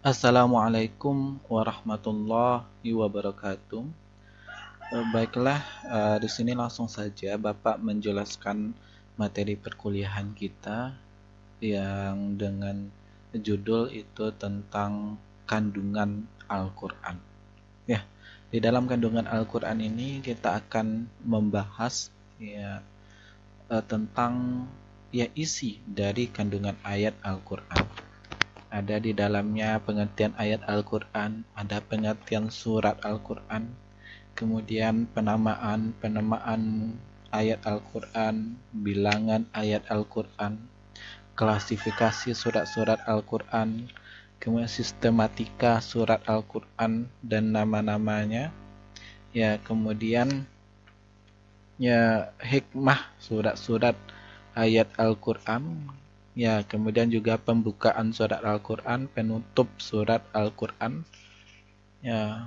Assalamualaikum warahmatullahi wabarakatuh. Baiklah, di sini langsung saja Bapak menjelaskan materi perkuliahan kita yang dengan judul itu tentang kandungan Al-Quran. Ya, di dalam kandungan Al-Quran ini kita akan membahas ya tentang ya isi dari kandungan ayat Al-Quran. Ada di dalamnya pengertian ayat Al-Quran, ada pengertian surat Al-Quran, kemudian penamaan ayat Al-Quran, bilangan ayat Al-Quran, klasifikasi surat-surat Al-Quran, kemudian sistematika surat Al-Quran dan nama-namanya, ya kemudian ya hikmah surat-surat ayat Al-Quran, ya kemudian juga pembukaan surat Al-Quran, penutup surat Al-Quran, ya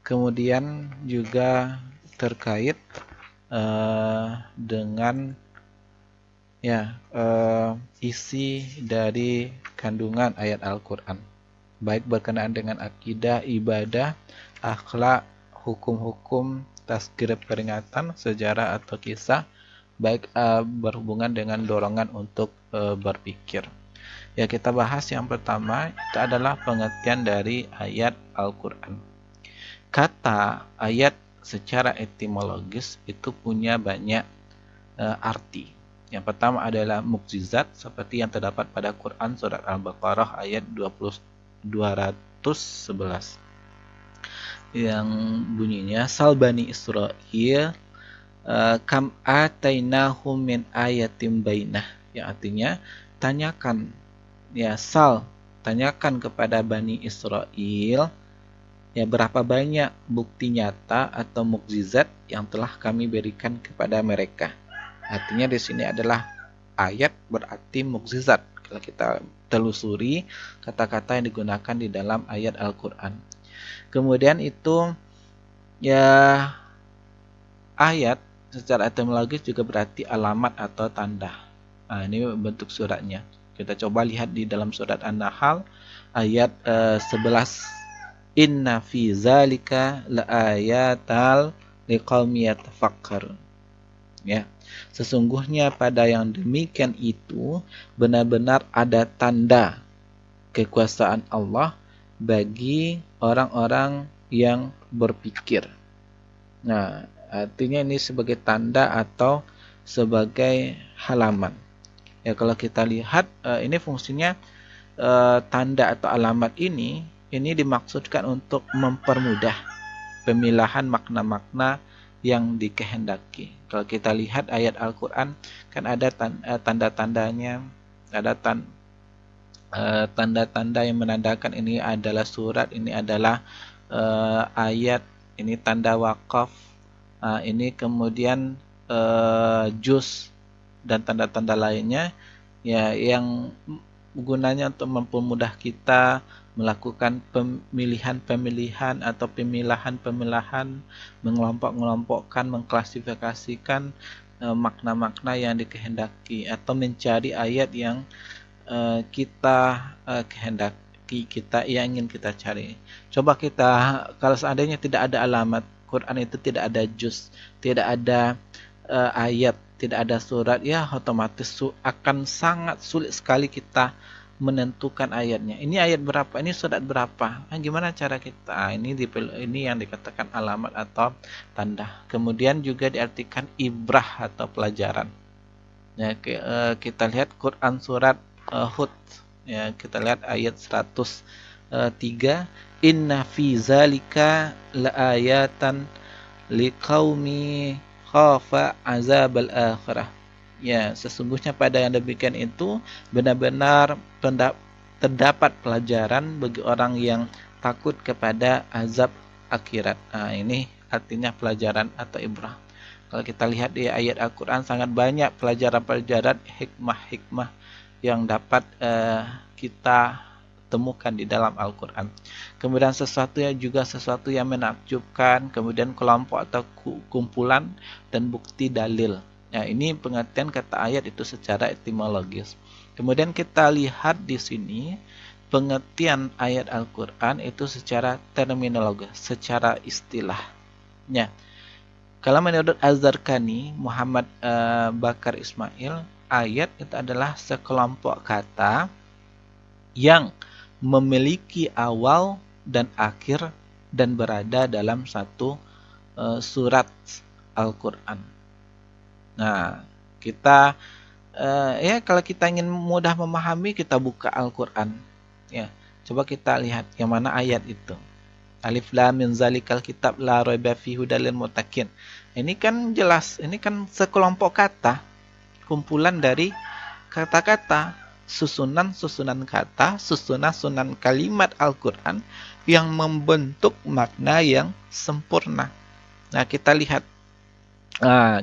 kemudian juga terkait dengan ya isi dari kandungan ayat Al-Quran, baik berkenaan dengan akidah, ibadah, akhlak, hukum-hukum, tazkir peringatan, sejarah atau kisah, baik berhubungan dengan dorongan untuk berpikir. Ya, kita bahas yang pertama itu adalah pengertian dari ayat Al-Quran. Kata ayat secara etimologis itu punya banyak arti. Yang pertama adalah mukjizat seperti yang terdapat pada Quran surat Al-Baqarah ayat 211 yang bunyinya Sal Bani Israil kam atainahum min ayatim bainah, yang artinya tanyakan ya tanyakan kepada Bani Israel ya berapa banyak bukti nyata atau mukjizat yang telah kami berikan kepada mereka. Artinya di sini adalah ayat berarti mukjizat kalau kita telusuri kata-kata yang digunakan di dalam ayat Al-Quran. Kemudian itu ya ayat secara etimologis juga berarti alamat atau tanda. Nah, ini bentuk suratnya. Kita coba lihat di dalam surat An-Nahl ayat 11. Inna fi zalika laayatal liqaumi yatafakkarun. Ya. Sesungguhnya pada yang demikian itu benar-benar ada tanda kekuasaan Allah bagi orang-orang yang berpikir. Nah, artinya ini sebagai tanda atau sebagai halaman. Ya, kalau kita lihat ini fungsinya tanda atau alamat ini dimaksudkan untuk mempermudah pemilahan makna-makna yang dikehendaki. Kalau kita lihat ayat Al-Quran kan ada tanda-tandanya, ada tanda-tanda yang menandakan ini adalah surat, ini adalah ayat, ini tanda wakaf, ini kemudian juz dan tanda-tanda lainnya ya yang gunanya untuk mempermudah kita melakukan pemilihan-pemilihan atau pemilahan-pemilahan, mengelompok-kelompokkan, mengklasifikasikan makna-makna yang dikehendaki atau mencari ayat yang kita kehendaki, yang ingin kita cari. Coba kita, kalau seandainya tidak ada alamat Quran itu, tidak ada juz, tidak ada ayat, tidak ada surat, ya otomatis akan sangat sulit sekali kita menentukan ayatnya. Ini ayat berapa? Ini surat berapa? Gimana cara kita? Ini yang dikatakan alamat atau tanda. Kemudian juga diartikan ibrah atau pelajaran. Ya, kita lihat Quran surat Hud. Ya, kita lihat ayat 103. Inna fi zalika laayatan liqaumi khafa azabal akhirah. Ya, sesungguhnya pada yang demikian itu benar-benar terdapat pelajaran bagi orang yang takut kepada azab akhirat. Nah, ini artinya pelajaran atau ibrah. Kalau kita lihat di ayat Al-Quran sangat banyak pelajaran-pelajaran, hikmah-hikmah yang dapat kita temukan di dalam Al-Quran. Kemudian sesuatu yang menakjubkan, kemudian kelompok atau kumpulan dan bukti dalil. Nah, ini pengertian kata ayat itu secara etimologis. Kemudian kita lihat di sini pengertian ayat Al-Quran itu secara terminologi, secara istilahnya. Kalau menurut Az-Zarqani, Muhammad Bakar Ismail, ayat itu adalah sekelompok kata yang memiliki awal dan akhir dan berada dalam satu surat Al-Quran. Nah, kita ya kalau kita ingin mudah memahami, kita buka Al-Quran. Ya, coba kita lihat yang mana ayat itu. Alif Lam Mim zalikal kitab la raiba fihi hudal lil muttaqin. Ini kan jelas, ini kan sekelompok kata, kumpulan dari kata-kata, susunan-susunan kata, susunan-susunan kalimat Al-Quran yang membentuk makna yang sempurna. Nah, kita lihat.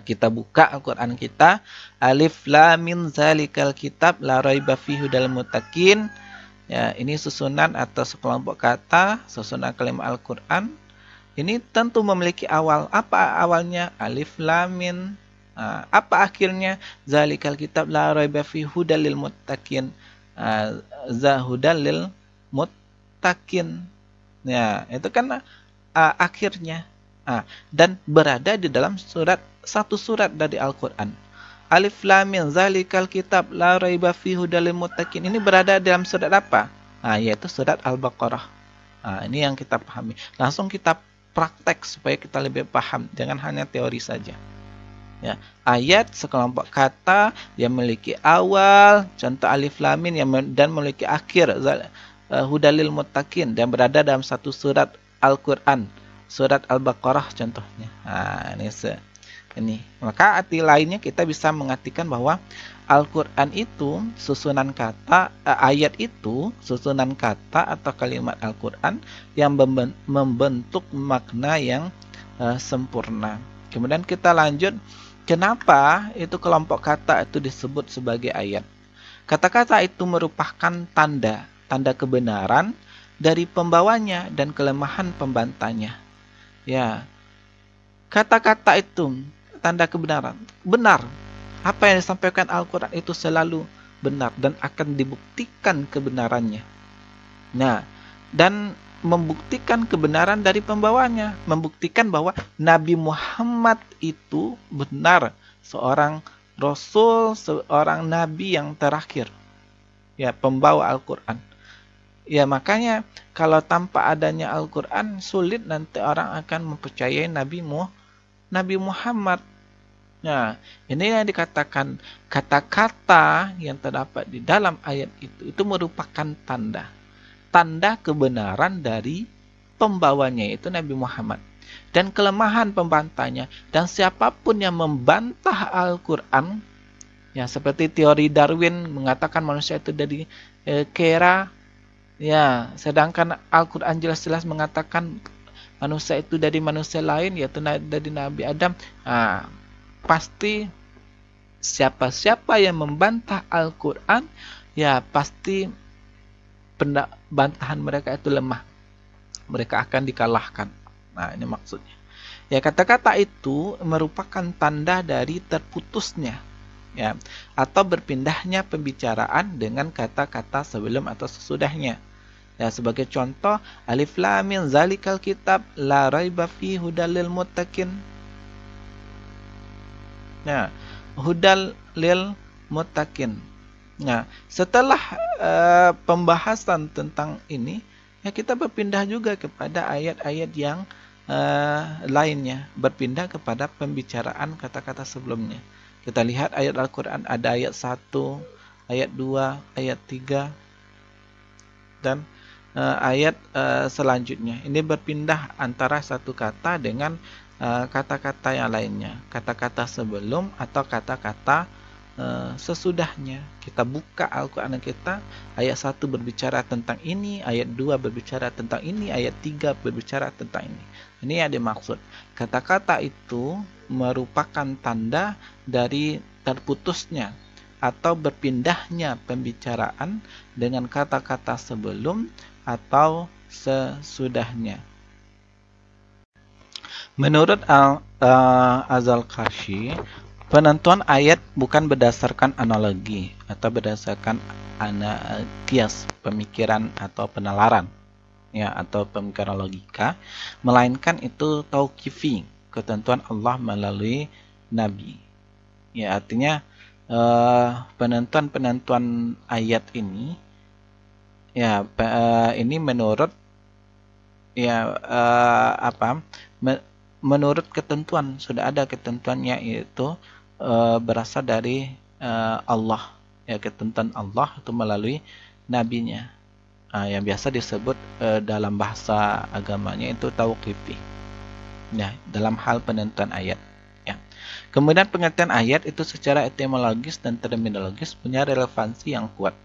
Kita buka Al-Quran kita. Alif Lam Mim zalikal kitab la raiba fihi hudal lil muttaqin. Ya, ini susunan atau sekelompok kata, susunan kalimat Al-Quran. Ini tentu memiliki awal. Apa awalnya? Alif Lam Mim. Apa akhirnya? Zalikal kitab la raiba fihi hudal lil muttaqin. Hudal lil muttaqin. Ya, itu kan akhirnya. Dan berada di dalam satu surat dari Al-Quran. Alif Lam Mim zalikal kitab la raiba fihi hudal lil muttaqin. Ini berada dalam surat apa? Yaitu surat Al-Baqarah. Ini yang kita pahami. Langsung kita praktek supaya kita lebih paham. Jangan hanya teori saja. Ya, ayat sekelompok kata yang memiliki awal, contoh Alif Lam Mim, dan memiliki akhir, hudal lil muttaqin, dan berada dalam satu surat Al-Quran. Surat Al-Baqarah contohnya. Ini. Maka arti lainnya kita bisa mengartikan bahwa Al-Quran itu susunan kata, ayat itu susunan kata atau kalimat Al-Quran yang membentuk makna yang sempurna. Kemudian kita lanjut, kenapa itu kelompok kata itu disebut sebagai ayat? Kata-kata itu merupakan tanda kebenaran dari pembawanya dan kelemahan pembantahnya. Ya, kata-kata itu tanda kebenaran. Benar. Apa yang disampaikan Al-Quran itu selalu benar dan akan dibuktikan kebenarannya. Nah, dan membuktikan kebenaran dari pembawanya. Membuktikan bahwa Nabi Muhammad itu benar. Seorang Rasul, seorang Nabi yang terakhir. Ya, pembawa Al-Quran. Ya, makanya kalau tanpa adanya Al-Quran, sulit nanti orang akan mempercayai Nabi Muhammad. Nah, ini yang dikatakan kata-kata yang terdapat di dalam ayat itu merupakan tanda kebenaran dari pembawanya, yaitu Nabi Muhammad, dan kelemahan pembantahnya. Dan siapapun yang membantah Al-Quran, ya seperti teori Darwin mengatakan manusia itu dari kera, ya, sedangkan Al-Quran jelas-jelas mengatakan manusia itu dari manusia lain, yaitu dari Nabi Adam. Pasti siapa-siapa yang membantah Al-Quran, ya pasti bantahan mereka itu lemah. Mereka akan dikalahkan. Nah, ini maksudnya. Ya, kata-kata itu merupakan tanda dari terputusnya, ya, atau berpindahnya pembicaraan dengan kata-kata sebelum atau sesudahnya. Ya, sebagai contoh, Alif Lam Mim zalikal kitab la raiba fihi hudal lil muttaqin. Nah, hudal lil muttaqin. Nah, setelah pembahasan tentang ini, ya kita berpindah juga kepada ayat-ayat yang lainnya, berpindah kepada pembicaraan kata-kata sebelumnya. Kita lihat ayat Al-Quran, ada ayat 1, ayat 2, ayat 3, dan ayat selanjutnya. Ini berpindah antara satu kata dengan kata-kata yang lainnya, kata-kata sebelum atau kata-kata sesudahnya. Kita buka Al-Quran kita, ayat 1 berbicara tentang ini, ayat 2 berbicara tentang ini, ayat 3 berbicara tentang ini. Ini yang dimaksud. Kata-kata itu merupakan tanda dari terputusnya atau berpindahnya pembicaraan dengan kata-kata sebelum atau sesudahnya. Menurut Az-Zarqashi, Penentuan ayat bukan berdasarkan analogi atau berdasarkan kias, pemikiran atau penalaran, ya, atau pemikiran logika, melainkan itu tauqifi, ketentuan Allah melalui nabi. Ya, artinya penentuan ayat ini, ya, ini menurut, ya, menurut ketentuan, sudah ada ketentuannya, yaitu berasal dari Allah, ya, ketentuan Allah itu melalui nabinya, yang biasa disebut dalam bahasa agamanya itu tauqifi, ya, dalam hal penentuan ayat, ya. Kemudian pengertian ayat itu secara etimologis dan terminologis punya relevansi yang kuat,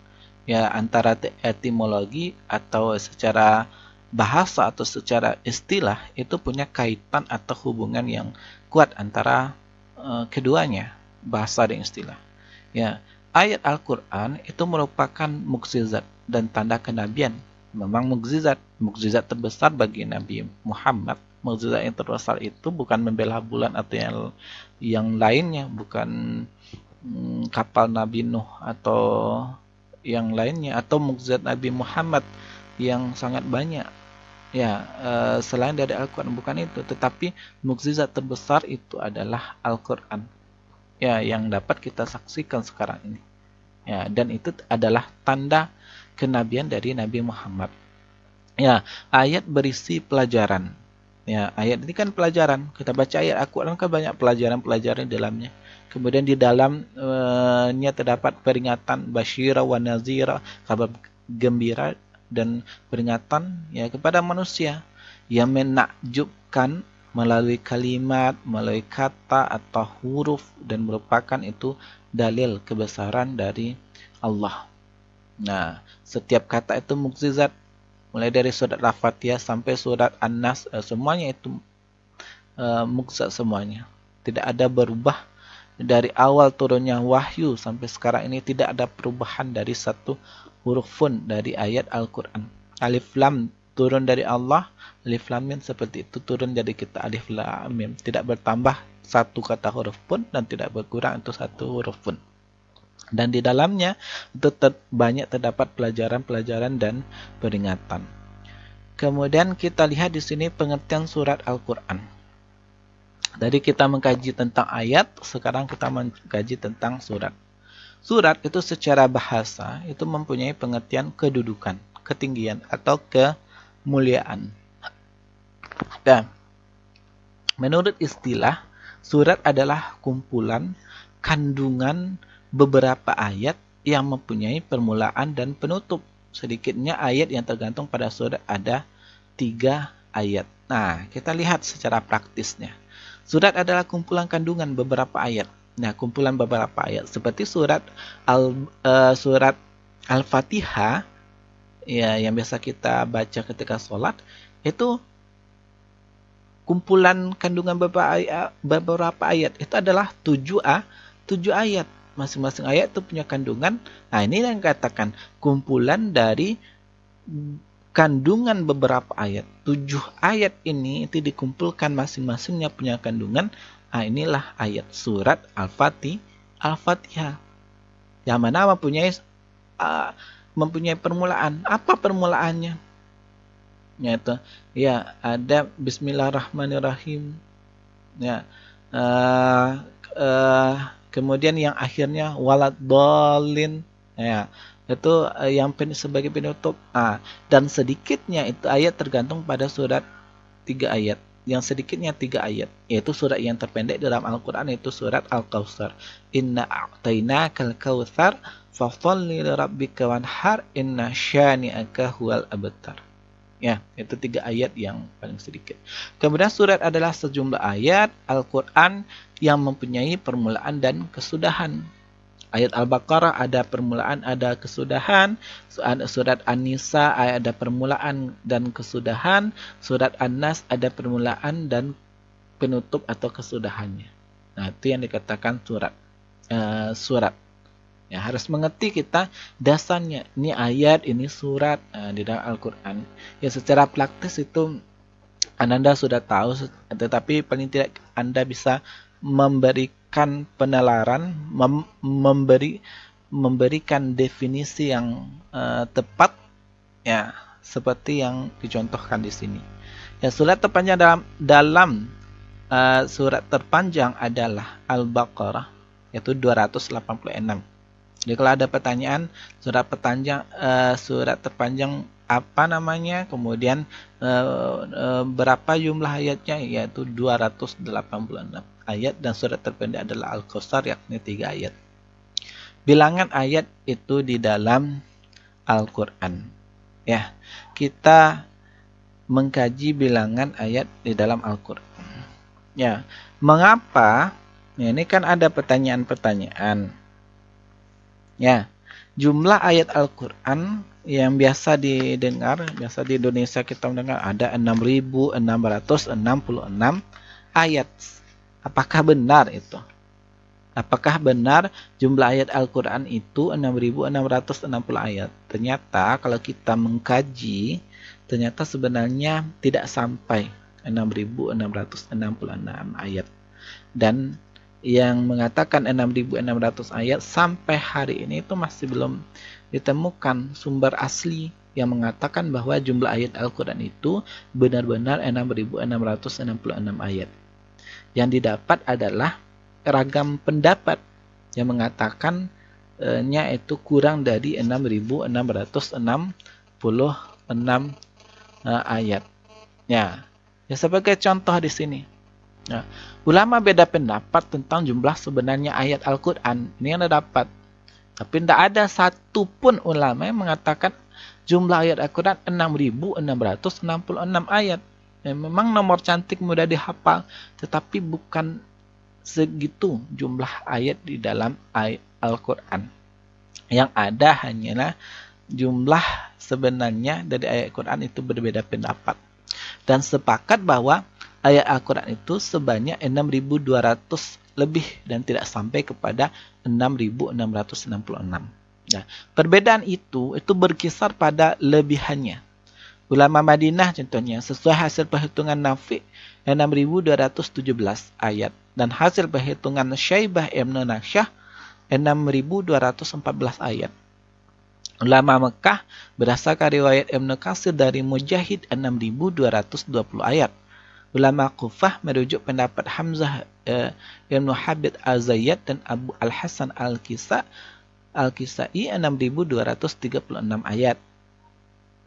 ya, antara etimologi atau secara bahasa atau secara istilah itu punya kaitan atau hubungan yang kuat antara keduanya, bahasa dan istilah. Ya, ayat Al-Quran itu merupakan mukjizat dan tanda kenabian. Memang mukjizat terbesar bagi Nabi Muhammad. Mukjizat yang terbesar itu bukan membela bulan atau yang lainnya, bukan kapal Nabi Nuh atau yang lainnya, atau mukjizat Nabi Muhammad yang sangat banyak. Ya, selain dari Al-Quran, bukan itu, tetapi mukjizat terbesar itu adalah Al-Quran, ya, yang dapat kita saksikan sekarang ini, ya, dan itu adalah tanda kenabian dari Nabi Muhammad. Ya, ayat berisi pelajaran, ya, ayat ini kan pelajaran, kita baca ayat Al-Quran kan banyak pelajaran-pelajaran di dalamnya. Kemudian di dalamnya terdapat peringatan, basyira wa nazira, kabar gembira dan peringatan, ya, kepada manusia yang menakjubkan melalui kalimat, melalui kata atau huruf, dan merupakan itu dalil kebesaran dari Allah. Nah, setiap kata itu mukjizat, mulai dari surat Al-Fatihah sampai surat An-Nas, semuanya itu mukjizat semuanya. Tidak ada berubah dari awal turunnya wahyu sampai sekarang ini, tidak ada perubahan dari satu huruf pun dari ayat Al-Quran. Alif Lam turun dari Allah, Alif Lam Mim seperti itu turun dari kita, Alif Lam Mim, tidak bertambah satu kata huruf pun dan tidak berkurang itu satu huruf pun. Dan di dalamnya itu banyak terdapat pelajaran-pelajaran dan peringatan. Kemudian kita lihat di sini pengertian surat Al-Quran. Dari kita mengkaji tentang ayat, sekarang kita mengkaji tentang surat. Surat itu secara bahasa itu mempunyai pengertian kedudukan, ketinggian atau kemuliaan. Dan menurut istilah, surat adalah kumpulan kandungan beberapa ayat yang mempunyai permulaan dan penutup. Sedikitnya ayat yang tergantung pada surat ada 3 ayat. Nah, kita lihat secara praktisnya. Surat adalah kumpulan kandungan beberapa ayat. Nah, kumpulan beberapa ayat seperti surat Al-Fatihah, ya, yang biasa kita baca ketika sholat, itu kumpulan kandungan beberapa ayat. Itu adalah 7 ayat. Masing-masing ayat itu punya kandungan. Nah, ini yang katakan kumpulan dari kandungan beberapa ayat. 7 ayat ini itu dikumpulkan, masing-masingnya punya kandungan. Nah, inilah ayat surat Al-Fatihah. Yang mana mempunyai permulaan. Apa permulaannya? Yaitu, ya, ada Bismillahirrahmanirrahim. Ya, kemudian yang akhirnya waladhdallin. Ya, itu yang sebagai penutup. Dan sedikitnya itu ayat tergantung pada surat 3 ayat. Yang sedikitnya 3 ayat, yaitu surat yang terpendek dalam Al-Quran itu surat Al-Kautsar. Inna a'tainakal kautsar fasholli lirabbika wanhar inna syani'aka huwal abtar. Ya, itu 3 ayat yang paling sedikit. Kemudian surat adalah sejumlah ayat Al-Quran yang mempunyai permulaan dan kesudahan. Ayat Al-Baqarah ada permulaan, ada kesudahan. Surat An-Nisa ada permulaan dan kesudahan. Surat An-Nas ada permulaan dan penutup atau kesudahannya. Nah, itu yang dikatakan surat. Ya, harus mengerti kita dasarnya. Ini ayat, ini surat di dalam Al-Quran. Ya, secara praktis itu Anda sudah tahu, tetapi paling tidak Anda bisa melakukan penalaran, memberikan definisi yang tepat, ya, seperti yang dicontohkan di sini. Ya, surat terpanjang dalam surat terpanjang adalah Al-Baqarah, yaitu 286. Jadi kalau ada pertanyaan surat terpanjang apa namanya, kemudian berapa jumlah ayatnya, yaitu 286 ayat, dan surat terpendek adalah Al-Kautsar, yakni 3 ayat. Bilangan ayat itu di dalam Al-Quran. Ya, kita mengkaji bilangan ayat di dalam Al-Quran. Ya, mengapa? Ya, ini kan ada pertanyaan-pertanyaan. Ya, jumlah ayat Al-Quran yang biasa didengar, biasa di Indonesia kita mendengar ada 6.666 ayat. Apakah benar itu? Apakah benar jumlah ayat Al-Quran itu 6.660 ayat? Ternyata kalau kita mengkaji, ternyata sebenarnya tidak sampai 6.666 ayat. Dan yang mengatakan 6.600 ayat sampai hari ini itu masih belum ditemukan sumber asli yang mengatakan bahwa jumlah ayat Al-Quran itu benar-benar 6.666 ayat. Yang didapat adalah ragam pendapat yang mengatakan itu kurang dari 6.666 ayat. Ya, sebagai contoh di sini. Nah, ulama beda pendapat tentang jumlah sebenarnya ayat Al-Quran. Ini yang dapat. Tapi tidak ada satu pun ulama yang mengatakan jumlah ayat Al-Quran 6.666 ayat. Ya, memang nomor cantik mudah dihafal, tetapi bukan segitu jumlah ayat di dalam Al-Quran. Yang ada hanyalah jumlah sebenarnya dari ayat Al-Quran itu berbeda pendapat. Dan sepakat bahwa ayat Al-Quran itu sebanyak 6.200 lebih dan tidak sampai kepada 6.666. Nah, perbedaan itu berkisar pada lebihannya. Ulama Madinah contohnya, sesuai hasil perhitungan Nafi' 6.217 ayat. Dan hasil perhitungan Syaibah Ibn Naksyah 6.214 ayat. Ulama Mekah berdasarkan riwayat Ibn Katsir dari Mujahid 6.220 ayat. Ulama Kufah merujuk pendapat Hamzah Ibn Habib Al-Zayyad dan Abu Al-Hasan Al-Kisai 6.236 ayat.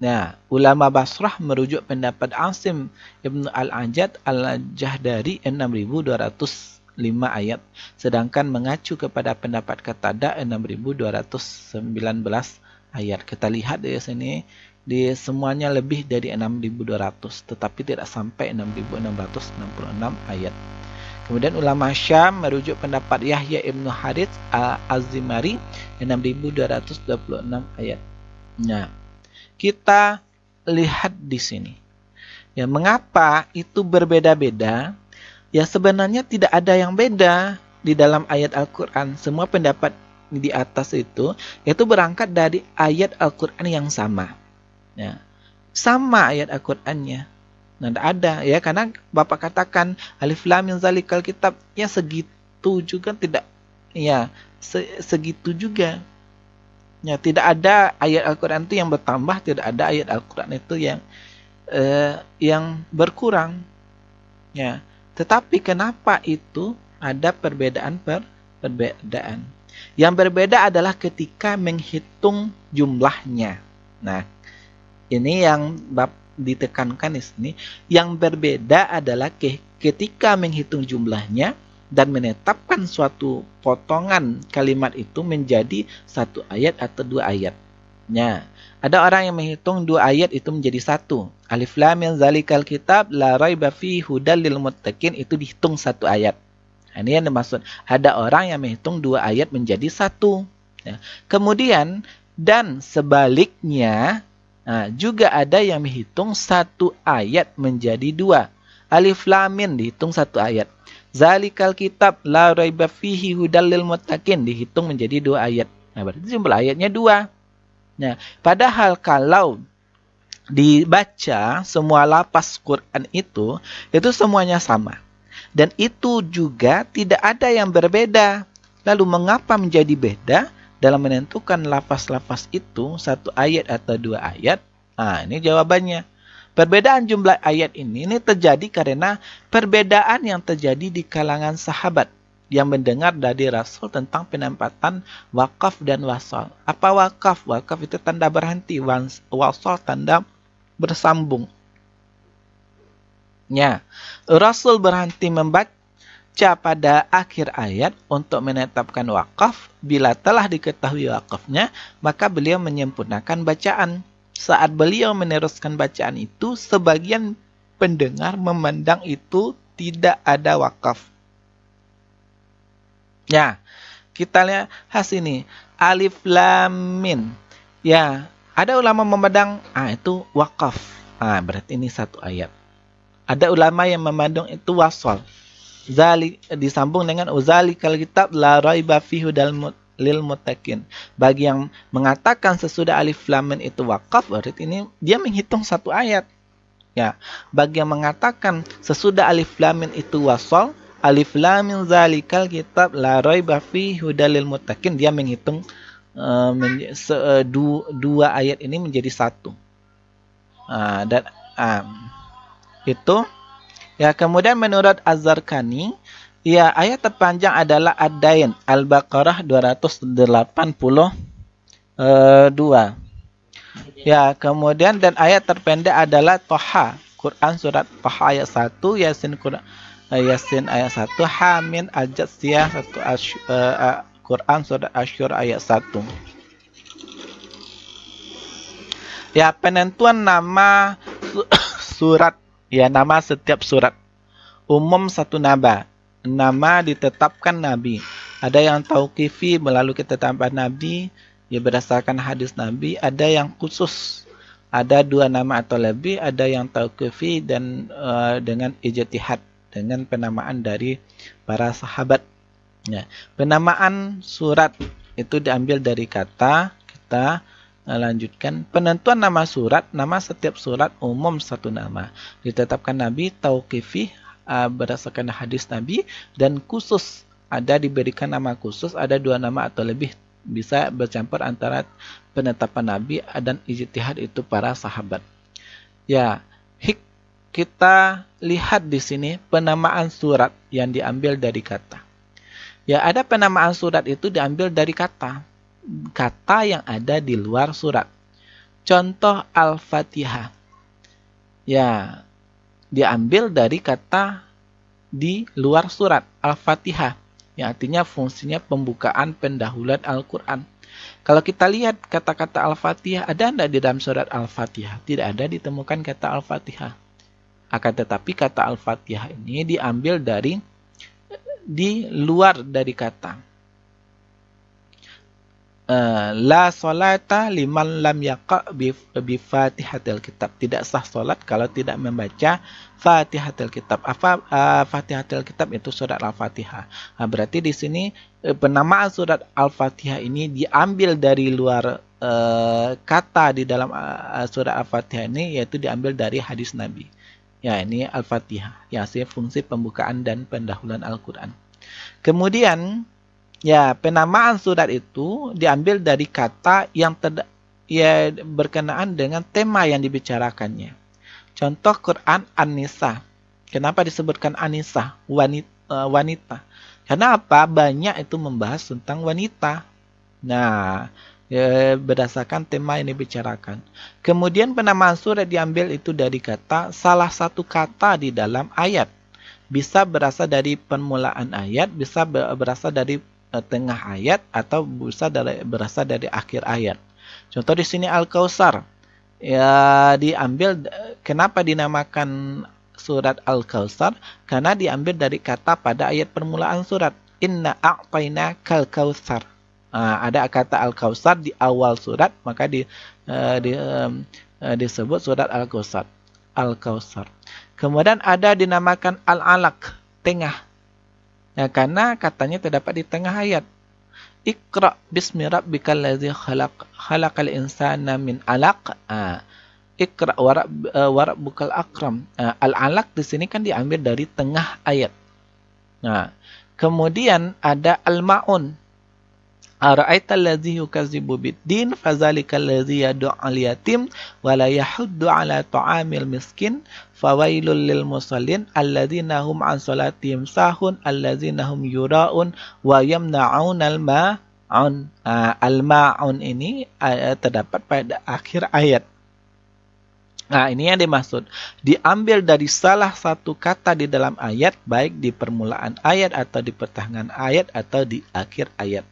Nah, ulama Basrah merujuk pendapat Asim Ibn Al-Ajad Al-Jahdari 6.205 ayat. Sedangkan mengacu kepada pendapat Qatadah 6.219 ayat. Kita lihat di sini, di semuanya lebih dari 6.200, tetapi tidak sampai 6.666 ayat. Kemudian ulama Syam merujuk pendapat Yahya Ibn Harith Az-Zimari 6.226 ayat. Nah, kita lihat di sini. Ya, mengapa itu berbeda-beda? Ya, sebenarnya tidak ada yang beda di dalam ayat Al-Quran. Semua pendapat di atas itu berangkat dari ayat Al-Quran yang sama. Ya, sama ayat Al-Qurannya. Nah, tidak ada ya, karena Bapak katakan alif lam mim zalikal kitab, ya segitu juga tidak, ya segitu juga. Ya, tidak ada ayat Al-Quran itu yang bertambah, tidak ada ayat Al-Quran itu yang berkurang. Ya, tetapi kenapa itu ada perbedaan? Yang berbeda adalah ketika menghitung jumlahnya. Nah, ini yang ditekankan di sini. Yang berbeda adalah ketika menghitung jumlahnya dan menetapkan suatu potongan kalimat itu menjadi satu ayat atau dua ayat. Nah, ada orang yang menghitung dua ayat itu menjadi satu. Alif lam mim zalikal kitab la raiba fihi hudal lil muttaqin, itu dihitung satu ayat. Nah, ini yang dimaksud. Ada orang yang menghitung dua ayat menjadi satu. Nah, kemudian dan sebaliknya, juga ada yang menghitung satu ayat menjadi dua. Alif lam mim dihitung satu ayat. Zalikal kitab la raiba fihi hudal lil muttaqin dihitung menjadi dua ayat. Nah, berarti jumlah ayatnya dua. Nah, padahal kalau dibaca semua lapas Quran itu semuanya sama. Dan itu juga tidak ada yang berbeda. Lalu mengapa menjadi beda dalam menentukan lafaz-lafaz itu, satu ayat atau dua ayat? Nah, ini jawabannya. Perbedaan jumlah ayat ini terjadi karena perbedaan yang terjadi di kalangan sahabat yang mendengar dari Rasul tentang penempatan wakaf dan wasal. Apa wakaf? Wakaf itu tanda berhenti, wasal tanda bersambung. Ya, Rasul berhenti membaca pada akhir ayat untuk menetapkan wakaf. Bila telah diketahui wakafnya, maka beliau menyempurnakan bacaan. Saat beliau meneruskan bacaan itu, sebagian pendengar memandang itu tidak ada wakaf. Ya, kita lihat ini. Alif Lam Mim. Ya, ada ulama memandang itu wakaf. Berarti ini satu ayat. Ada ulama yang memandang itu wasal. Disambung dengan uzalikal kitab la raiba fihi lil muttaqin. Bagi yang mengatakan sesudah alif lam mim itu wakaf, berarti ini dia menghitung satu ayat. Ya, bagi yang mengatakan sesudah alif lam mim itu wasal, alif lam mim zalikal kitab la raiba fihi lil muttaqin, dia menghitung dua ayat ini menjadi satu. Dan itu ya. Kemudian menurut Az-Zarqani, ya, ayat terpanjang adalah Ad-Dain, Al-Baqarah 282. Ya, kemudian dan ayat terpendek adalah Toha, Quran surat Toha ayat 1, Yasin ayat 1, Hamim Al-Jathiyah Quran surat Asy-Syura ayat 1. Ya, penentuan nama surat, ya, nama setiap surat. Umum satu nama ditetapkan Nabi. Ada yang tauqifi melalui ketetapan Nabi, ya berdasarkan hadis Nabi. Ada yang khusus, ada dua nama atau lebih. Ada yang tauqifi dan dengan ijtihad, dengan penamaan dari para sahabat. Ya, penamaan surat itu diambil dari kata. Kita lanjutkan. Penentuan nama surat, nama setiap surat umum satu nama. Ditetapkan Nabi, tauqifi berdasarkan hadis Nabi, dan khusus ada diberikan nama khusus, ada dua nama atau lebih, bisa bercampur antara penetapan Nabi dan ijtihad itu para sahabat. Ya, kita lihat di sini penamaan surat yang diambil dari kata. Ya, ada penamaan surat itu diambil dari kata yang ada di luar surat. Contoh Al-Fatihah. Ya, diambil dari kata di luar surat Al-Fatihah, yang artinya fungsinya pembukaan pendahuluan Al-Quran. Kalau kita lihat kata-kata Al-Fatihah, ada tidak di dalam surat Al-Fatihah? Tidak ada ditemukan kata Al-Fatihah. Akan tetapi kata Al-Fatihah ini diambil di luar dari kata. La salata liman lam yaqa bi fatihatil kitab. Tidak sah salat kalau tidak membaca fatihatil kitab. Apa fatihatil kitab? Itu surat Al-Fatihah. Berarti di sini penamaan surat Al-Fatihah ini diambil dari luar kata di dalam surat Al-Fatihah ini, yaitu diambil dari hadis Nabi. Ya, ini Al-Fatihah. Ya, fungsi pembukaan dan pendahuluan Al-Quran. Kemudian ya, penamaan surat itu diambil dari kata yang berkenaan dengan tema yang dibicarakannya. Contoh Quran An-Nisa. Kenapa disebutkan An-Nisa? Wanita. Karena apa? Banyak itu membahas tentang wanita. Nah, berdasarkan tema yang dibicarakan. Kemudian penamaan surat diambil itu dari kata, salah satu kata di dalam ayat. Bisa berasal dari permulaan ayat, bisa berasal dari tengah ayat, atau bisa berasal dari akhir ayat. Contoh di sini Al-Kautsar. Ya, diambil, kenapa dinamakan surat Al-Kautsar? Karena diambil dari kata pada ayat permulaan surat. Inna a'tainakal kautsar. Ada kata Al-Kautsar di awal surat, maka disebut surat Al-Kautsar. Al-Kautsar. Kemudian ada dinamakan Al-Alaq, tengah. Ya, karena katanya terdapat di tengah ayat. Iqra bismi rabbikal ladzi khalaq, khalaqal insana min 'alaq. Iqra wa rabbukal akram. Al-alaq di sini kan diambil dari tengah ayat. Nah, kemudian ada al-ma'un. Ara'aita allazi yukazzibu biddin fadzalikal ladzi yad'ul yatim wa la yahuddu 'ala ta'amil miskin fawailul lil musallin alladzina hum 'an salatihim sahun alladzina hum yura'un wa yamna'unal ma'un. Al-ma'un ini terdapat pada akhir ayat. Nah, ini yang dimaksud. Diambil dari salah satu kata di dalam ayat, baik di permulaan ayat atau di pertengahan ayat atau di akhir ayat.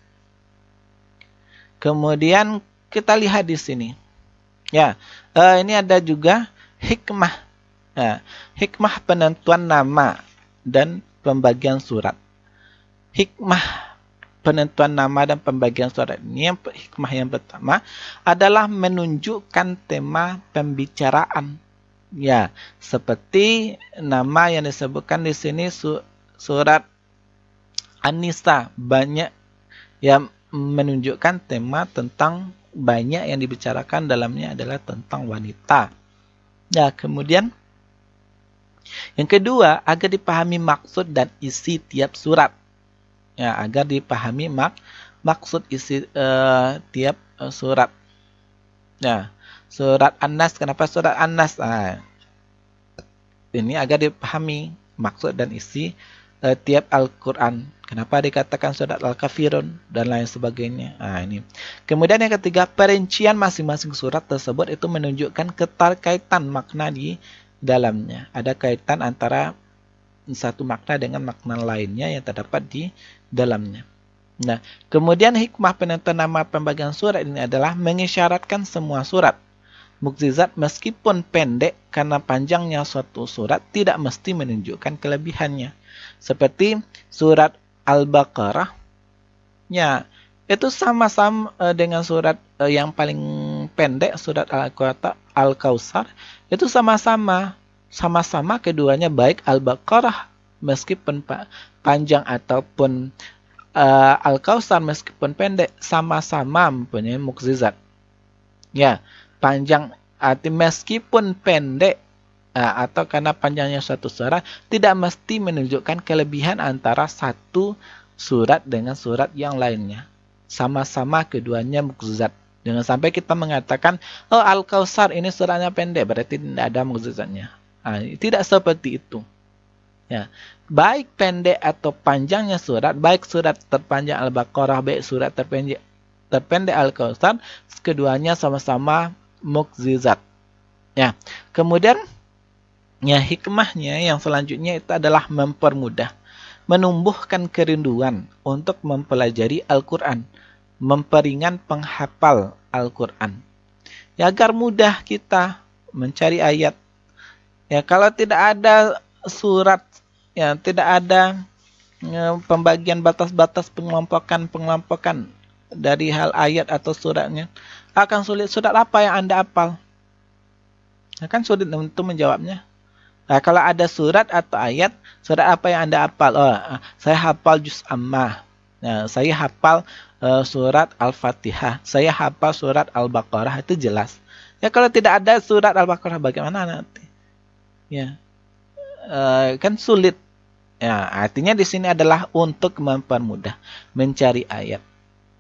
Kemudian kita lihat di sini. Ya, ini ada juga hikmah. Ya, hikmah penentuan nama dan pembagian surat. Hikmah penentuan nama dan pembagian surat ini, hikmah yang pertama adalah menunjukkan tema pembicaraan. Ya, seperti nama yang disebutkan di sini surat An-Nisa, banyak yang menunjukkan tema tentang banyak yang dibicarakan dalamnya adalah tentang wanita. Ya, kemudian yang kedua, agar dipahami maksud dan isi tiap surat. Ya, agar dipahami maksud isi tiap surat. Ya, surat An-Nas, kenapa surat An-Nas? Ini agar dipahami maksud dan isi tiap Al-Quran. Kenapa dikatakan surat Al-Kafirun dan lain sebagainya. Ini. Kemudian yang ketiga, perincian masing-masing surat tersebut itu menunjukkan keterkaitan makna di dalamnya. Ada kaitan antara satu makna dengan makna lainnya yang terdapat di dalamnya. Nah, kemudian hikmah penentuan nama pembagian surat ini adalah mengisyaratkan semua surat mukjizat meskipun pendek, karena panjangnya suatu surat tidak mesti menunjukkan kelebihannya. Seperti surat Al-Baqarah, ya, itu sama-sama dengan surat yang paling pendek, surat Al-Kautsar, itu sama-sama keduanya, baik Al-Baqarah meskipun panjang ataupun Al-Kautsar meskipun pendek, sama-sama mempunyai mukjizat. Ya, panjang arti meskipun pendek atau karena panjangnya suatu surat tidak mesti menunjukkan kelebihan antara satu surat dengan surat yang lainnya. Sama-sama keduanya mukjizat. Jangan sampai kita mengatakan, oh Al-Kautsar ini suratnya pendek, berarti tidak ada mukjizatnya. Tidak seperti itu. Ya, baik pendek atau panjangnya surat, baik surat terpanjang Al-Baqarah, baik surat terpendek Al-Kautsar, keduanya sama-sama mukjizat. Ya, kemudian ya, hikmahnya yang selanjutnya itu adalah mempermudah, menumbuhkan kerinduan untuk mempelajari Al-Quran, memperingan penghafal Al-Quran. Ya, agar mudah kita mencari ayat. Ya, kalau tidak ada surat, ya tidak ada pembagian batas-batas pengelompokan dari hal ayat atau suratnya, akan sulit. Surat apa yang Anda hafal? Akan sulit untuk menjawabnya. Nah, kalau ada surat atau ayat, surat apa yang Anda hafal? Oh, saya hafal juz Ammah. Nah, saya hafal surat Al-Fatihah. Saya hafal surat Al-Baqarah, itu jelas. Ya, kalau tidak ada surat Al-Baqarah, bagaimana nanti? Ya, kan sulit. Ya, artinya di sini adalah untuk mempermudah mencari ayat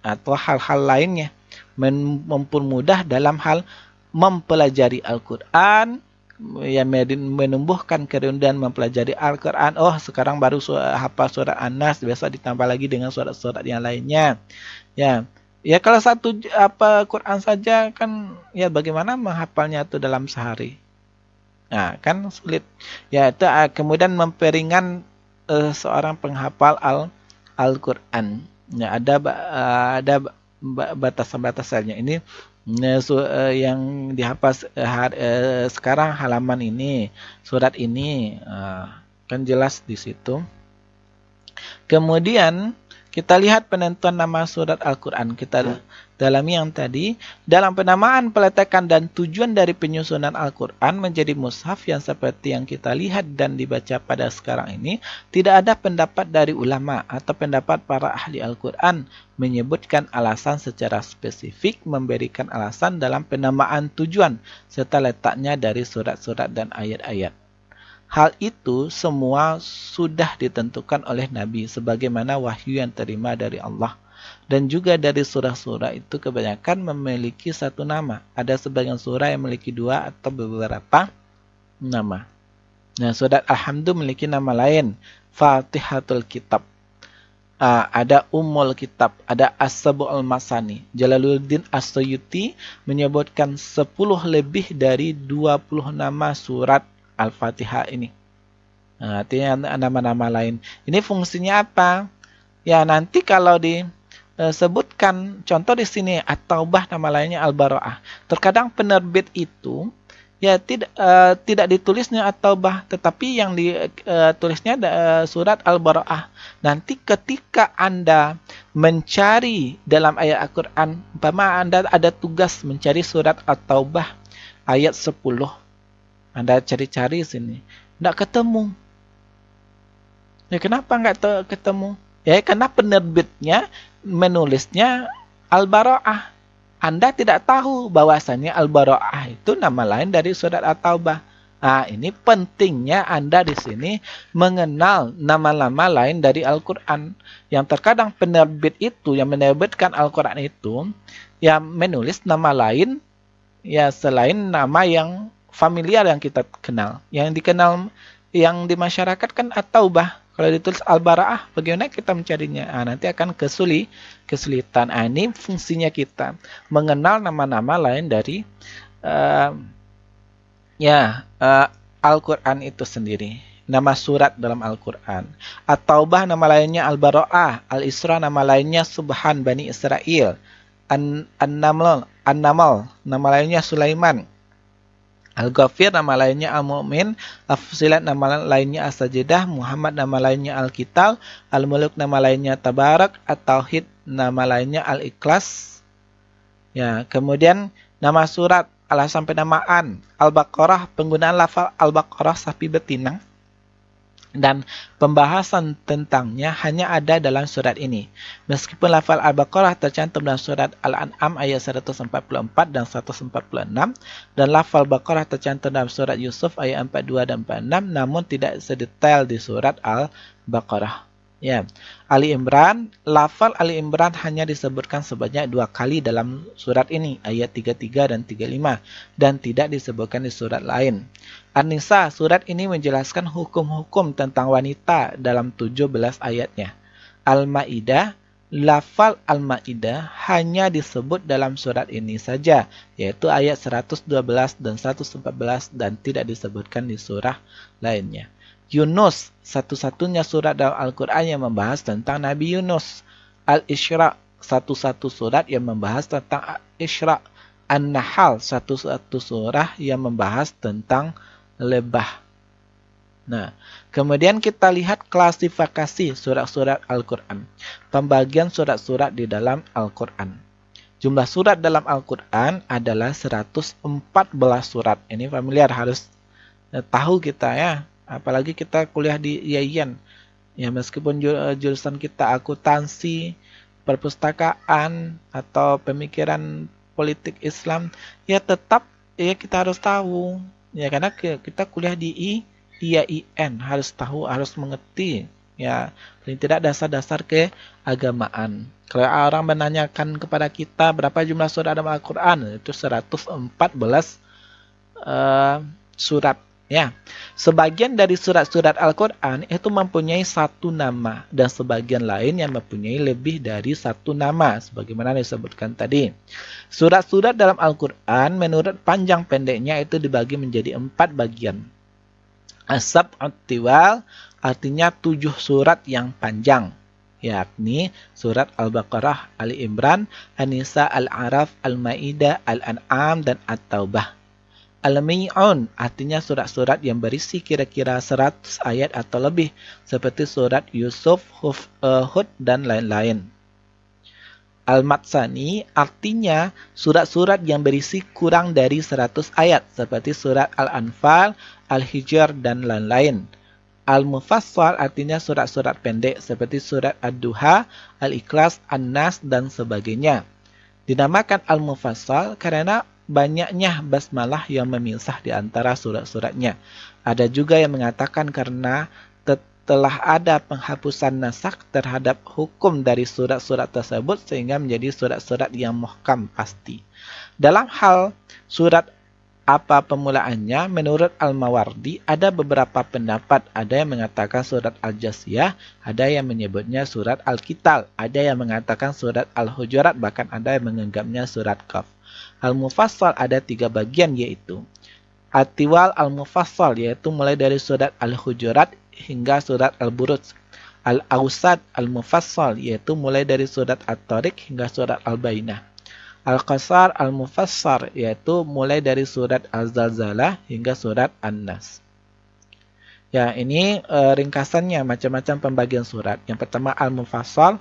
atau hal-hal lainnya, mempermudah dalam hal mempelajari Al-Quran, ya, menumbuhkan kerinduan mempelajari Al-Quran. Oh, sekarang baru hafal surat An-Nas, biasa ditambah lagi dengan surat-surat yang lainnya. Ya, kalau satu Quran saja kan, ya bagaimana menghafalnya itu dalam sehari? Nah, kan sulit. Ya, itu kemudian memperingan seorang penghafal Al-Quran. Ya, ada batasan-batasannya. Ini yang dihafal sekarang halaman ini, surat ini, kan jelas di situ. Kemudian kita lihat penentuan nama surat Al-Quran. Kita dalami yang tadi. Dalam penamaan, peletakan dan tujuan dari penyusunan Al-Quran menjadi mushaf yang seperti yang kita lihat dan dibaca pada sekarang ini, tidak ada pendapat dari ulama atau pendapat para ahli Al-Quran menyebutkan alasan secara spesifik, memberikan alasan dalam penamaan tujuan serta letaknya dari surat-surat dan ayat-ayat. Hal itu semua sudah ditentukan oleh Nabi sebagaimana wahyu yang terima dari Allah. Dan juga dari surah-surah itu kebanyakan memiliki satu nama. Ada sebagian surah yang memiliki dua atau beberapa nama. Nah, surat Al-Hamdu memiliki nama lain, Fatihatul Kitab. Ada Ummul Kitab, ada As-Sab'ul Masani. Jalaluddin As-Suyuti menyebutkan 10 lebih dari 20 nama surat Al-Fatihah ini. Artinya nama-nama lain. Ini fungsinya apa? Ya, nanti kalau disebutkan, contoh di sini At-Taubah, nama lainnya Al-Bara'ah. Terkadang penerbit itu ya tidak ditulisnya At-Taubah, tetapi yang ditulisnya surat Al-Bara'ah. Nanti ketika Anda mencari dalam ayat Al-Quran, umpama Anda ada tugas mencari surat At-Taubah ayat 10. Anda cari-cari sini, tidak ketemu. Ya, kenapa nggak ketemu? Ya, karena penerbitnya menulisnya Al-Bara'ah. Anda tidak tahu bahwasanya Al-Bara'ah itu nama lain dari surat At-Taubah. Ini pentingnya Anda di sini mengenal nama-nama lain dari Al-Quran. Yang terkadang penerbit itu, yang menerbitkan Al-Quran itu, yang menulis nama lain, ya selain nama yang familiar yang kita kenal. Yang dikenal, yang di masyarakat kan At-Taubah. Kalau ditulis Al-Bara'ah, bagaimana kita mencarinya? Nanti akan kesulitan. Ini fungsinya kita mengenal nama-nama lain dari Al-Quran itu sendiri. Nama surat dalam Al-Quran. At-Taubah nama lainnya Al-Bara'ah. Al-Isra nama lainnya Subhan Bani Israel. An-Namal nama lainnya Sulaiman. Al-Ghafir nama lainnya Al-Mu'min, Al-Fusilat nama lainnya As-Sajidah, Muhammad nama lainnya Al-Qital, Al-Muluk nama lainnya Tabarak, At-Tauhid nama lainnya Al-Ikhlas. Ya, kemudian nama surat, alasan penamaan, Al-Baqarah, penggunaan lafal Al-Baqarah sapi betina. Dan pembahasan tentangnya hanya ada dalam surat ini. Meskipun lafal Al-Baqarah tercantum dalam surat Al-An'am ayat 144 dan 146 dan lafal Baqarah tercantum dalam surat Yusuf ayat 42 dan 46, namun tidak sedetail di surat Al-Baqarah. Ya, Ali Imran, lafal Ali Imran hanya disebutkan sebanyak 2 kali dalam surat ini, ayat 33 dan 35, dan tidak disebutkan di surat lain. An-Nisa, surat ini menjelaskan hukum-hukum tentang wanita dalam 17 ayatnya. Al-Ma'idah, lafal Al-Ma'idah hanya disebut dalam surat ini saja, yaitu ayat 112 dan 114, dan tidak disebutkan di surah lainnya. Yunus, satu-satunya surat dalam Al-Quran yang membahas tentang Nabi Yunus. Al-Isra, satu-satu surat yang membahas tentang Isra. An-Nahl, satu-satu surah yang membahas tentang lebah. Nah, kemudian kita lihat klasifikasi surat-surat Al-Quran. Pembagian surat-surat di dalam Al-Quran. Jumlah surat dalam Al-Quran adalah 114 surat. Ini familiar, harus tahu kita ya. Apalagi kita kuliah di IAIN. Ya, meskipun jurusan kita akuntansi, perpustakaan, atau pemikiran politik Islam, ya tetap ya kita harus tahu. Ya, karena kita kuliah di IAIN, harus tahu, harus mengerti. Ya, paling tidak dasar-dasar keagamaan. Kalau orang menanyakan kepada kita berapa jumlah surat dalam Al-Quran, itu 114 surat. Ya, sebagian dari surat-surat Al-Quran itu mempunyai satu nama dan sebagian lain yang mempunyai lebih dari satu nama, sebagaimana disebutkan tadi. Surat-surat dalam Al-Quran menurut panjang pendeknya itu dibagi menjadi 4 bagian. As-Sab'ut Tiwal artinya 7 surat yang panjang, yakni surat Al-Baqarah, Ali Imran, An-Nisa, Al-A'raf, Al-Ma'idah, Al-An'am, dan At-Taubah. Al-Mi'un artinya surat-surat yang berisi kira-kira 100 ayat atau lebih, seperti surat Yusuf, Hud, dan lain-lain. Al-Matsani artinya surat-surat yang berisi kurang dari 100 ayat, seperti surat Al-Anfal, Al-Hijr, dan lain-lain. Al-Mufassal artinya surat-surat pendek, seperti surat Ad-Duha, Al-Ikhlas, An-Nas, dan sebagainya. Dinamakan Al-Mufassal karena banyaknya basmalah yang memisah di antara surat-suratnya. Ada juga yang mengatakan karena telah ada penghapusan naskh terhadap hukum dari surat-surat tersebut sehingga menjadi surat-surat yang muhkam pasti. Dalam hal surat apa permulaannya, menurut Al-Mawardi ada beberapa pendapat. Ada yang mengatakan surat Al-Jasiyah, ada yang menyebutnya surat Al-Qital, ada yang mengatakan surat Al-Hujurat, bahkan ada yang menganggapnya surat Qaf. Al-Mufassal ada 3 bagian, yaitu At-Tiwal Al-Mufassal, yaitu mulai dari surat Al-Hujurat hingga surat Al-Buruj. Al-Awsat Al-Mufassal, yaitu mulai dari surat At-Tariq hingga surat Al-Bainah. Al-Qasar Al-Mufassar, yaitu mulai dari surat Az-Zalzalah hingga surat An-Nas. Ya, ini ringkasannya macam-macam pembagian surat. Yang pertama Al-Mufassal,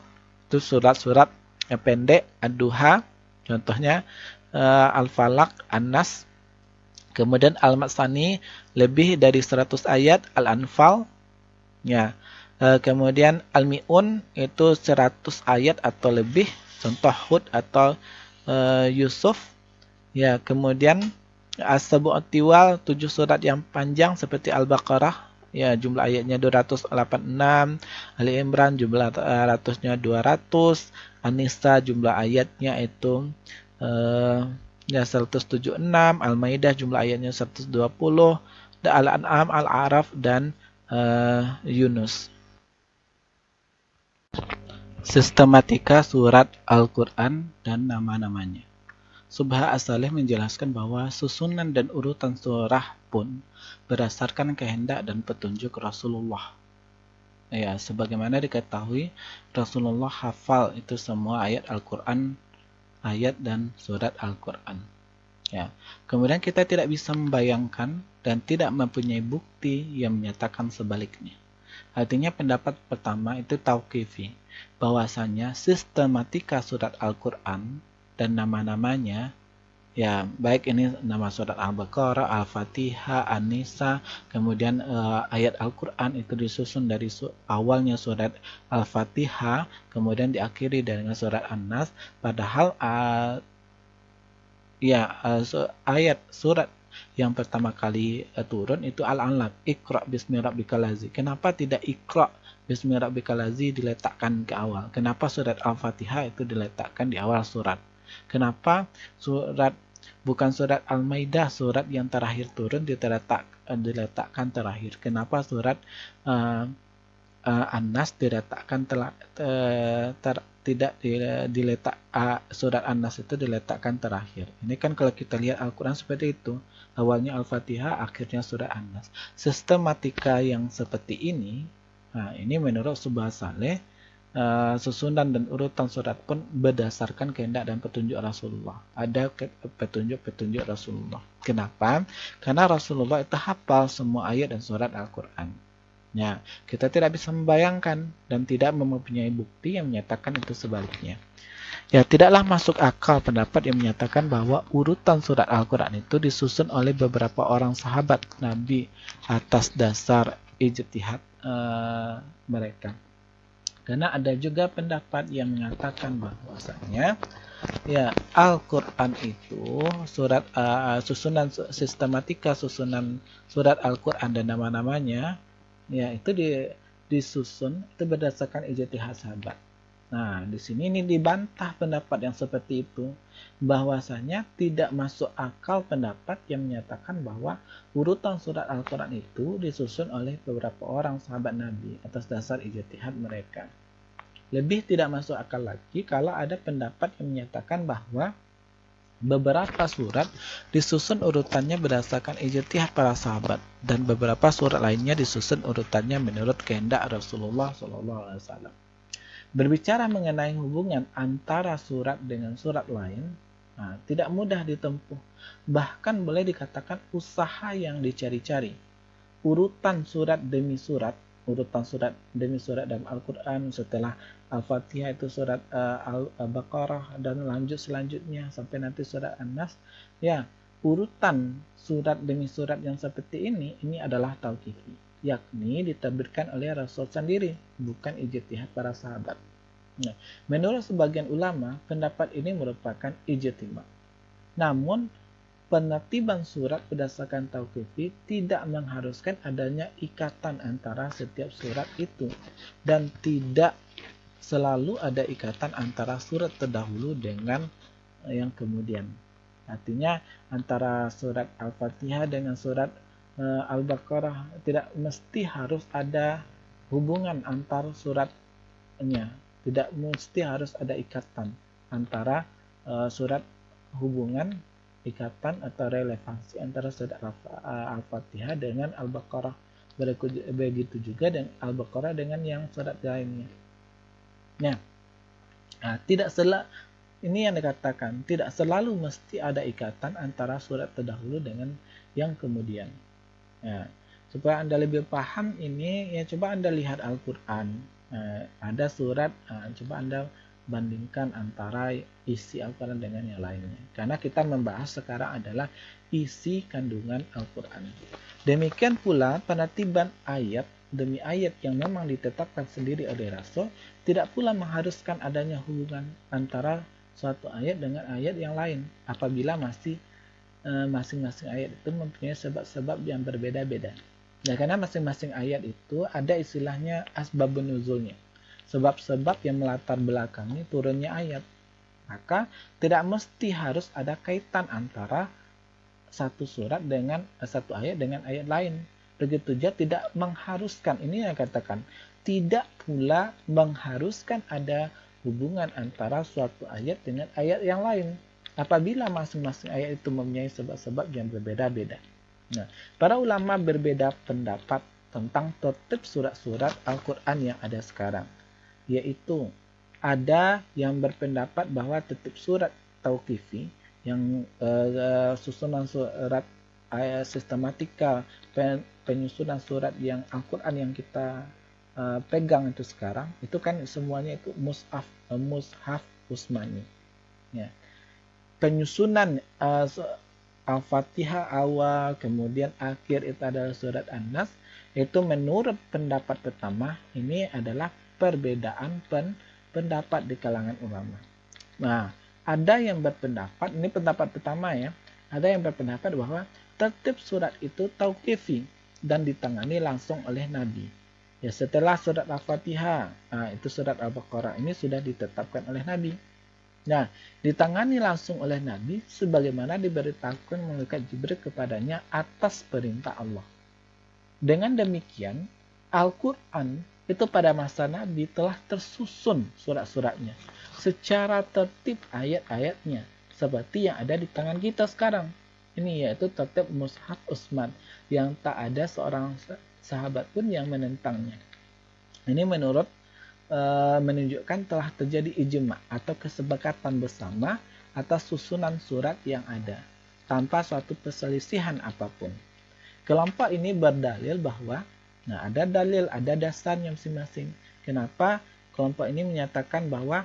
itu surat-surat yang pendek, Ad-Duha, contohnya Al-Falaq, An-Nas. Kemudian Al-Matsani, lebih dari 100 ayat, Al-Anfal. Ya. Kemudian Al-Mi'un, itu 100 ayat atau lebih, contoh Hud atau Yusuf. Ya, kemudian As-Sabu'at Tiwal, 7 surat yang panjang seperti Al-Baqarah, ya, jumlah ayatnya 286, Ali Imran jumlah ratusnya 200, An-Nisa jumlah ayatnya itu ya 176, Al-Maidah jumlah ayatnya 120, Al-An'am, Al-A'raf dan Yunus. Sistematika surat Al-Quran dan nama-namanya. Subha As-Salih menjelaskan bahwa susunan dan urutan surah pun berdasarkan kehendak dan petunjuk Rasulullah. Ya, sebagaimana diketahui Rasulullah hafal itu semua ayat Al-Quran, ayat dan surat Al-Quran. Ya, kemudian kita tidak bisa membayangkan dan tidak mempunyai bukti yang menyatakan sebaliknya. Artinya pendapat pertama itu tauqifi, bahwasanya sistematika surat Al-Quran dan nama-namanya, ya baik ini nama surat Al-Baqarah, Al-Fatihah, An-Nisa, kemudian ayat Al-Quran itu disusun dari awalnya surat Al-Fatihah, kemudian diakhiri dengan surat An-Nas, padahal ayat surat yang pertama kali turun itu Al-Alaq, Iqra bismi rabbikal ladzi. Kenapa tidak Iqra bismi rabbikal ladzi diletakkan ke awal? Kenapa surat Al-Fatihah itu diletakkan di awal surat? Kenapa bukan surat Al-Maidah, surat yang terakhir turun diletakkan terakhir? Kenapa surat An-Nas diletakkan surat An-Nas itu diletakkan terakhir? Ini kan kalau kita lihat Al-Quran seperti itu, awalnya Al-Fatihah, akhirnya surat An-Nas. Sistematika yang seperti ini, ini menurut Subha Saleh, susunan dan urutan surat pun berdasarkan kehendak dan petunjuk Rasulullah. Ada petunjuk-petunjuk Rasulullah. Kenapa? Karena Rasulullah itu hafal semua ayat dan surat Al-Quran. Ya, kita tidak bisa membayangkan dan tidak mempunyai bukti yang menyatakan itu sebaliknya. Ya, tidaklah masuk akal pendapat yang menyatakan bahwa urutan surat Al-Quran itu disusun oleh beberapa orang sahabat Nabi atas dasar ijtihad mereka. Karena ada juga pendapat yang mengatakan bahwasanya ya Al-Quran itu susunan sistematika susunan surat Al-Quran dan nama-namanya, ya itu disusun itu berdasarkan ijtihad sahabat. Nah, di sini ini dibantah pendapat yang seperti itu, bahwasanya tidak masuk akal pendapat yang menyatakan bahwa urutan surat Al-Quran itu disusun oleh beberapa orang sahabat Nabi atas dasar ijtihad mereka. Lebih tidak masuk akal lagi kalau ada pendapat yang menyatakan bahwa beberapa surat disusun urutannya berdasarkan ijtihad para sahabat dan beberapa surat lainnya disusun urutannya menurut kehendak Rasulullah SAW. Berbicara mengenai hubungan antara surat dengan surat lain, tidak mudah ditempuh. Bahkan boleh dikatakan usaha yang dicari-cari. Urutan surat demi surat, urutan surat demi surat dalam Al-Quran, setelah Al-Fatihah itu surat Al-Baqarah dan lanjut selanjutnya sampai nanti surat An-Nas. Ya, urutan surat demi surat yang seperti ini adalah tauqifi, yakni diterbitkan oleh Rasul sendiri, bukan ijtihad para sahabat. Nah, menurut sebagian ulama, pendapat ini merupakan ijtihad. Namun penertiban surat berdasarkan tauqifi tidak mengharuskan adanya ikatan antara setiap surat itu, dan tidak selalu ada ikatan antara surat terdahulu dengan yang kemudian. Artinya antara surat Al-Fatihah dengan surat Al-Baqarah tidak mesti harus ada hubungan antar suratnya, tidak mesti harus ada ikatan antara surat, hubungan, ikatan atau relevansi antara surat Al-Fatihah dengan Al-Baqarah. Begitu juga dengan Al-Baqarah dengan yang surat lainnya. Nah, tidak selalu, ini yang dikatakan, tidak selalu mesti ada ikatan antara surat terdahulu dengan yang kemudian. Nah, supaya Anda lebih paham ini, ya coba Anda lihat Al-Quran. Ada surat, coba Anda bandingkan antara isi Al-Quran dengan yang lainnya. Karena kita membahas sekarang adalah isi kandungan Al-Quran. Demikian pula penertiban ayat demi ayat yang memang ditetapkan sendiri oleh Rasul, tidak pula mengharuskan adanya hubungan antara suatu ayat dengan ayat yang lain apabila masing-masing ayat itu mempunyai sebab-sebab yang berbeda-beda. Nah, karena masing-masing ayat itu ada istilahnya asbabun nuzulnya, sebab-sebab yang melatar belakangi turunnya ayat. Maka tidak mesti harus ada kaitan antara satu surat dengan satu ayat dengan ayat lain. Begitu juga tidak mengharuskan, ini yang katakan, tidak pula mengharuskan ada hubungan antara suatu ayat dengan ayat yang lain apabila masing-masing ayat itu mempunyai sebab-sebab yang berbeda-beda. Nah, para ulama berbeda pendapat tentang tertib surat-surat Al-Quran yang ada sekarang, yaitu ada yang berpendapat bahwa tertib surat tauqifi, yang susunan surat sistematika penyusunan surat yang Al-Quran yang kita pegang itu sekarang, itu kan semuanya itu mushaf Utsmani. Ya. Penyusunan Al-Fatihah awal kemudian akhir itu adalah surat An-Nas, itu menurut pendapat pertama ini adalah perbedaan pendapat di kalangan ulama. Nah, ada yang berpendapat, ini pendapat pertama ya, ada yang berpendapat bahwa tertib surat itu tauqifi dan ditangani langsung oleh Nabi. Ya, setelah surat Al-Fatihah, itu surat Al-Baqarah ini sudah ditetapkan oleh Nabi. Nah, ditangani langsung oleh Nabi sebagaimana diberitahukan malaikat Jibril kepadanya atas perintah Allah. Dengan demikian, Al-Quran itu pada masa Nabi telah tersusun surat-suratnya secara tertib ayat-ayatnya seperti yang ada di tangan kita sekarang. Ini yaitu tertib mushaf Utsman yang tak ada seorang sahabat pun yang menentangnya. Ini menunjukkan telah terjadi ijma atau kesepakatan bersama atas susunan surat yang ada tanpa suatu perselisihan apapun. Kelompok ini berdalil bahwa ada dalil, ada dasarnya masing-masing. Kenapa kelompok ini menyatakan bahwa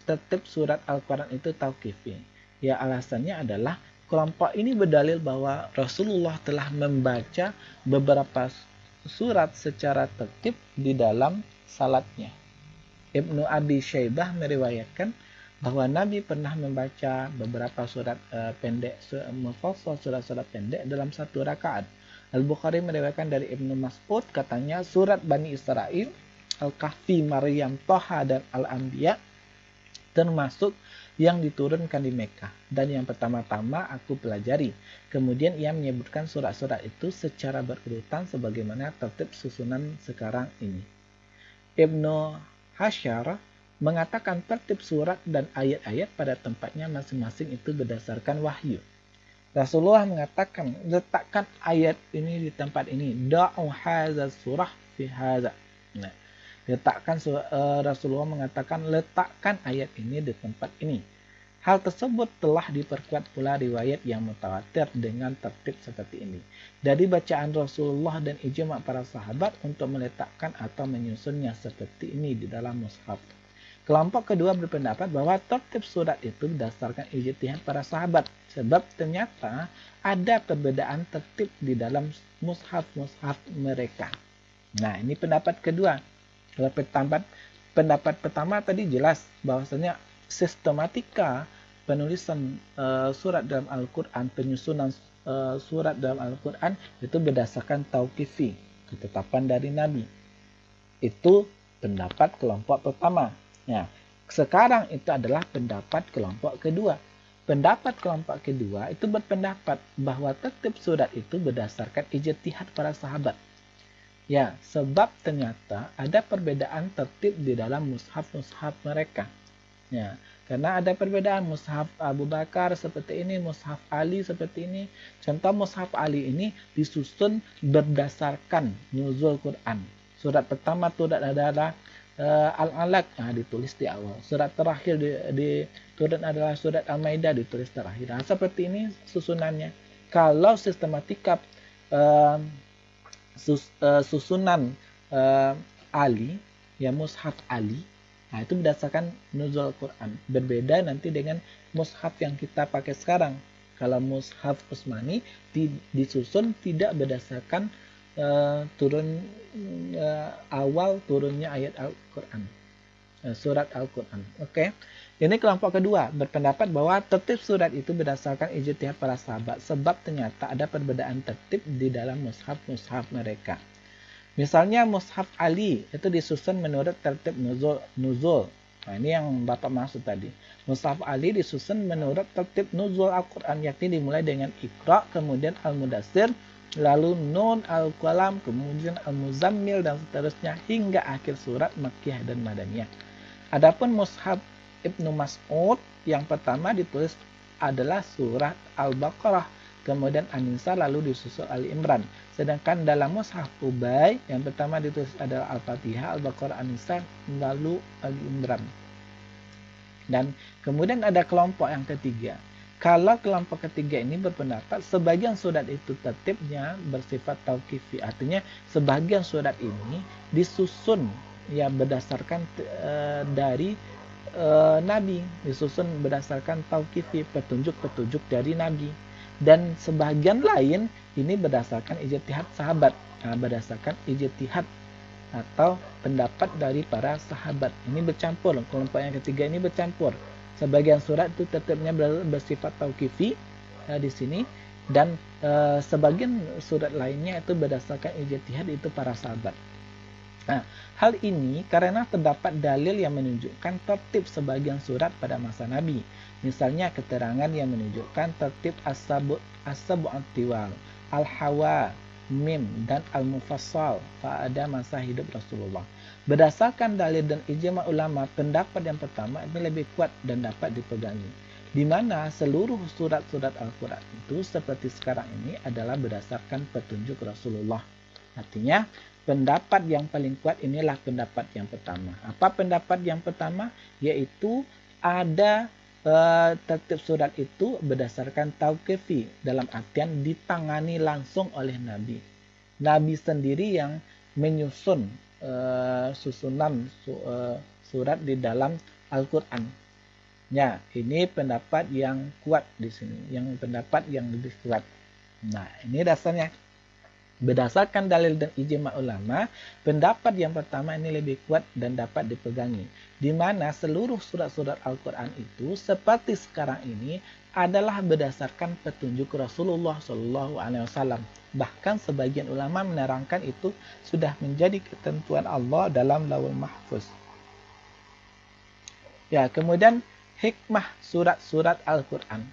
tertib surat Al-Quran itu tauqifi? Ya, alasannya adalah kelompok ini berdalil bahwa Rasulullah telah membaca beberapa surat secara tertib di dalam salatnya. Ibnu Abi Syaibah meriwayatkan bahwa Nabi pernah membaca beberapa surat pendek, mufassal surat-surat pendek dalam satu rakaat. Al-Bukhari meriwayatkan dari Ibnu Mas'ud, katanya surat Bani Israel, Al-Kahfi, Maryam, Thaha, dan Al-Anbiya termasuk yang diturunkan di Mekah dan yang pertama-tama aku pelajari. Kemudian ia menyebutkan surat-surat itu secara berurutan sebagaimana tertib susunan sekarang ini. Ibnu Hasyar mengatakan tertib surat dan ayat-ayat pada tempatnya masing-masing itu berdasarkan wahyu. Rasulullah mengatakan, letakkan ayat ini di tempat ini, da'u hadza surah fi hadza. Nah, Rasulullah mengatakan letakkan ayat ini di tempat ini. Hal tersebut telah diperkuat pula riwayat yang mutawatir dengan tertib seperti ini. Dari bacaan Rasulullah dan ijma' para sahabat untuk meletakkan atau menyusunnya seperti ini di dalam mushaf. Kelompok kedua berpendapat bahwa tertib surat itu berdasarkan ijtihad para sahabat. Sebab ternyata ada perbedaan tertib di dalam mushaf-mushaf mereka. Nah, ini pendapat kedua. Pendapat pertama tadi jelas bahwasanya sistematika penulisan surat dalam Al-Quran, penyusunan surat dalam Al-Quran itu berdasarkan tauqifi, ketetapan dari Nabi. Itu pendapat kelompok pertama. Nah, sekarang itu adalah pendapat kelompok kedua. Pendapat kelompok kedua itu berpendapat bahwa tertib surat itu berdasarkan ijtihad para sahabat. Ya, sebab ternyata ada perbedaan tertib di dalam mushaf-mushaf mereka. Ya, karena ada perbedaan mushaf Abu Bakar seperti ini, mushaf Ali seperti ini. Contoh mushaf Ali ini disusun berdasarkan nuzul Quran. Surat pertama itu adalah Al-Alaq, ditulis di awal. Surat terakhir diturun adalah surat Al-Maidah, ditulis terakhir. Nah, seperti ini susunannya. Kalau sistematika susunan Ali, ya mushaf Ali, nah itu berdasarkan nuzul Quran. Berbeda nanti dengan mushaf yang kita pakai sekarang. Kalau mushaf Utsmani disusun tidak berdasarkan awal turunnya ayat Al-Quran, surat Al-Quran. Oke. Ini kelompok kedua berpendapat bahwa tertib surat itu berdasarkan ijtihad para sahabat, sebab ternyata ada perbedaan tertib di dalam mushaf-mushaf mereka. Misalnya mushaf Ali itu disusun menurut tertib nuzul. Nah, ini yang Bapak maksud tadi. Mushaf Ali disusun menurut tertib nuzul Al-Quran, yakni dimulai dengan Iqra, kemudian Al-Mudassir, lalu Nun, Al-Qalam, kemudian Al-Muzammil, dan seterusnya hingga akhir surat Makkiyah dan Madaniyah. Adapun mushaf Ibnu Mas'ud yang pertama ditulis adalah surat Al-Baqarah, kemudian An-Nisa, lalu disusul Ali Imran. Sedangkan dalam mushaf Ubay yang pertama ditulis adalah Al-Fatihah, Al-Baqarah, An-Nisa, lalu Ali Imran. Dan kemudian ada kelompok yang ketiga. Kalau kelompok ketiga ini berpendapat sebagian surat itu tertibnya bersifat tauqifi, artinya sebagian surat ini disusun ya berdasarkan dari Nabi, disusun berdasarkan tauqifi, petunjuk-petunjuk dari Nabi, dan sebagian lain ini berdasarkan ijtihad sahabat, berdasarkan ijtihad atau pendapat dari para sahabat. Ini bercampur, kelompok yang ketiga ini bercampur. Sebagian surat itu tertibnya bersifat tauqifi di sini, dan sebagian surat lainnya itu berdasarkan ijtihad itu para sahabat. Nah, hal ini karena terdapat dalil yang menunjukkan tertib sebagian surat pada masa Nabi. Misalnya keterangan yang menunjukkan tertib as-sab'ut tiwal, al-hawa, mim, dan al-mufassal pada masa hidup Rasulullah. Berdasarkan dalil dan ijma ulama, pendapat yang pertama ini lebih kuat dan dapat dipegangi, di mana seluruh surat-surat Al-Quran itu seperti sekarang ini adalah berdasarkan petunjuk Rasulullah. Artinya pendapat yang paling kuat inilah pendapat yang pertama. Apa pendapat yang pertama? Yaitu ada tertib surat itu berdasarkan tauqifi, dalam artian ditangani langsung oleh Nabi. Nabi sendiri yang menyusun susunan surat di dalam Al-Quran. Ya, ini pendapat yang kuat di sini, yang pendapat yang lebih kuat. Nah, ini dasarnya. Berdasarkan dalil dan ijma ulama, pendapat yang pertama ini lebih kuat dan dapat dipegangi, di mana seluruh surat-surat Al-Quran itu seperti sekarang ini adalah berdasarkan petunjuk Rasulullah SAW. Bahkan sebagian ulama menerangkan itu sudah menjadi ketentuan Allah dalam Lauhul Mahfuz. Ya, kemudian hikmah surat-surat Al-Quran.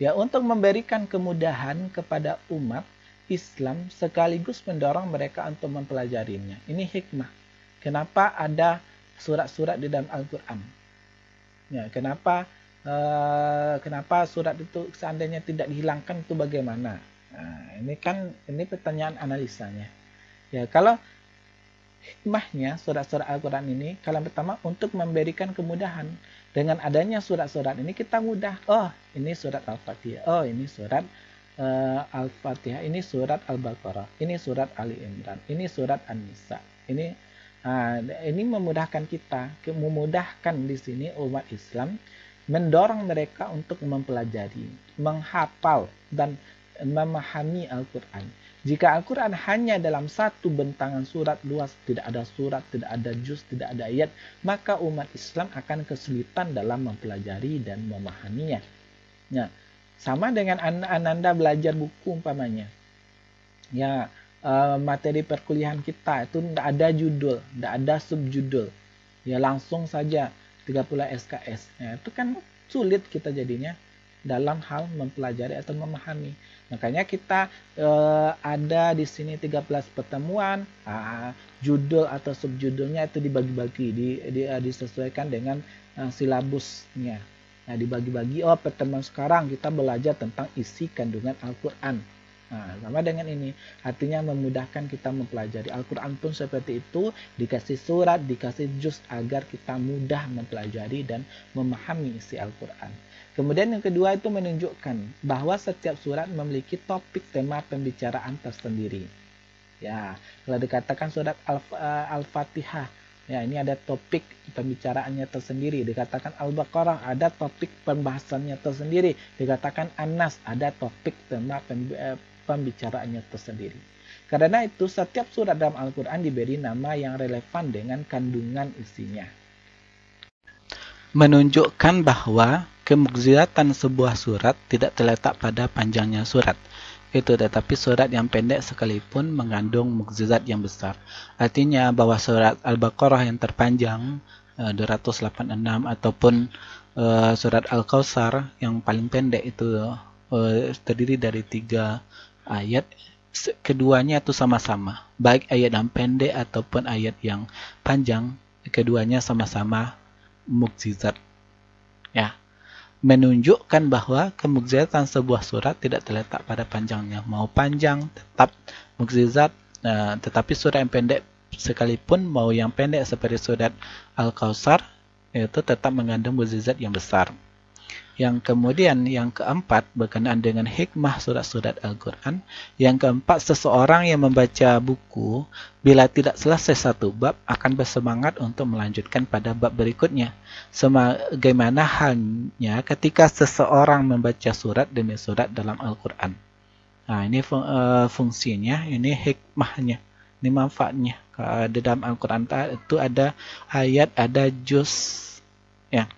Ya, untuk memberikan kemudahan kepada umat Islam sekaligus mendorong mereka untuk mempelajarinya. Ini hikmah. Kenapa ada surat-surat di dalam Al-Quran? Ya, kenapa surat itu seandainya tidak dihilangkan itu bagaimana? Nah, ini pertanyaan analisanya. Ya, kalau hikmahnya surat-surat Al-Quran ini, kalau pertama untuk memberikan kemudahan. Dengan adanya surat-surat ini kita mudah. Oh, ini surat Al-Fatihah. Oh, ini surat Al-Fatihah, ini surat Al-Baqarah, ini surat Ali Imran, ini surat An-Nisa. Ini memudahkan kita, memudahkan di sini umat Islam, mendorong mereka untuk mempelajari, menghafal, dan memahami Al-Quran. Jika Al-Quran hanya dalam satu bentangan surat luas, tidak ada surat, tidak ada juz, tidak ada ayat, maka umat Islam akan kesulitan dalam mempelajari dan memahaminya. Nah, sama dengan Ananda belajar buku umpamanya. Ya, materi perkuliahan kita itu tidak ada judul, tidak ada subjudul. Ya, langsung saja 30 SKS. Ya, itu kan sulit kita jadinya dalam hal mempelajari atau memahami. Makanya kita ada di sini 13 pertemuan, judul atau subjudulnya itu dibagi-bagi, disesuaikan dengan silabusnya. Nah, dibagi-bagi, pertemuan sekarang kita belajar tentang isi kandungan Al-Quran. Nah, sama dengan ini, artinya memudahkan kita mempelajari. Al-Quran pun seperti itu, dikasih surat, dikasih juz agar kita mudah mempelajari dan memahami isi Al-Quran. Kemudian yang kedua itu menunjukkan bahwa setiap surat memiliki topik tema pembicaraan tersendiri. Ya, kalau dikatakan surat Al-Fatihah, ya ini ada topik pembicaraannya tersendiri. Dikatakan Al-Baqarah ada topik pembahasannya tersendiri. Dikatakan An-Nas ada topik tema pembicaraannya tersendiri. Karena itu setiap surat dalam Al-Quran diberi nama yang relevan dengan kandungan isinya. Menunjukkan bahwa kemukjizatan sebuah surat tidak terletak pada panjangnya surat itu, tetapi surat yang pendek sekalipun mengandung mukjizat yang besar. Artinya bahwa surat Al-Baqarah yang terpanjang 286 ataupun surat Al-Kautsar yang paling pendek itu terdiri dari 3 ayat, keduanya itu sama-sama, baik ayat yang pendek ataupun ayat yang panjang, keduanya sama-sama mukjizat. Ya, menunjukkan bahwa kemukjizatan sebuah surat tidak terletak pada panjangnya. Mau panjang tetap mukjizat, tetapi surat yang pendek sekalipun, mau yang pendek seperti surat Al-Kautsar, itu tetap mengandung mukjizat yang besar. Yang kemudian yang keempat berkenaan dengan hikmah surat-surat Al-Quran. Yang keempat, seseorang yang membaca buku bila tidak selesai satu bab akan bersemangat untuk melanjutkan pada bab berikutnya. Sebagaimana halnya ketika seseorang membaca surat demi surat dalam Al-Quran. Nah, ini fungsinya, ini hikmahnya, ini manfaatnya. Di dalam Al-Quran itu ada ayat, ada juz. Ya.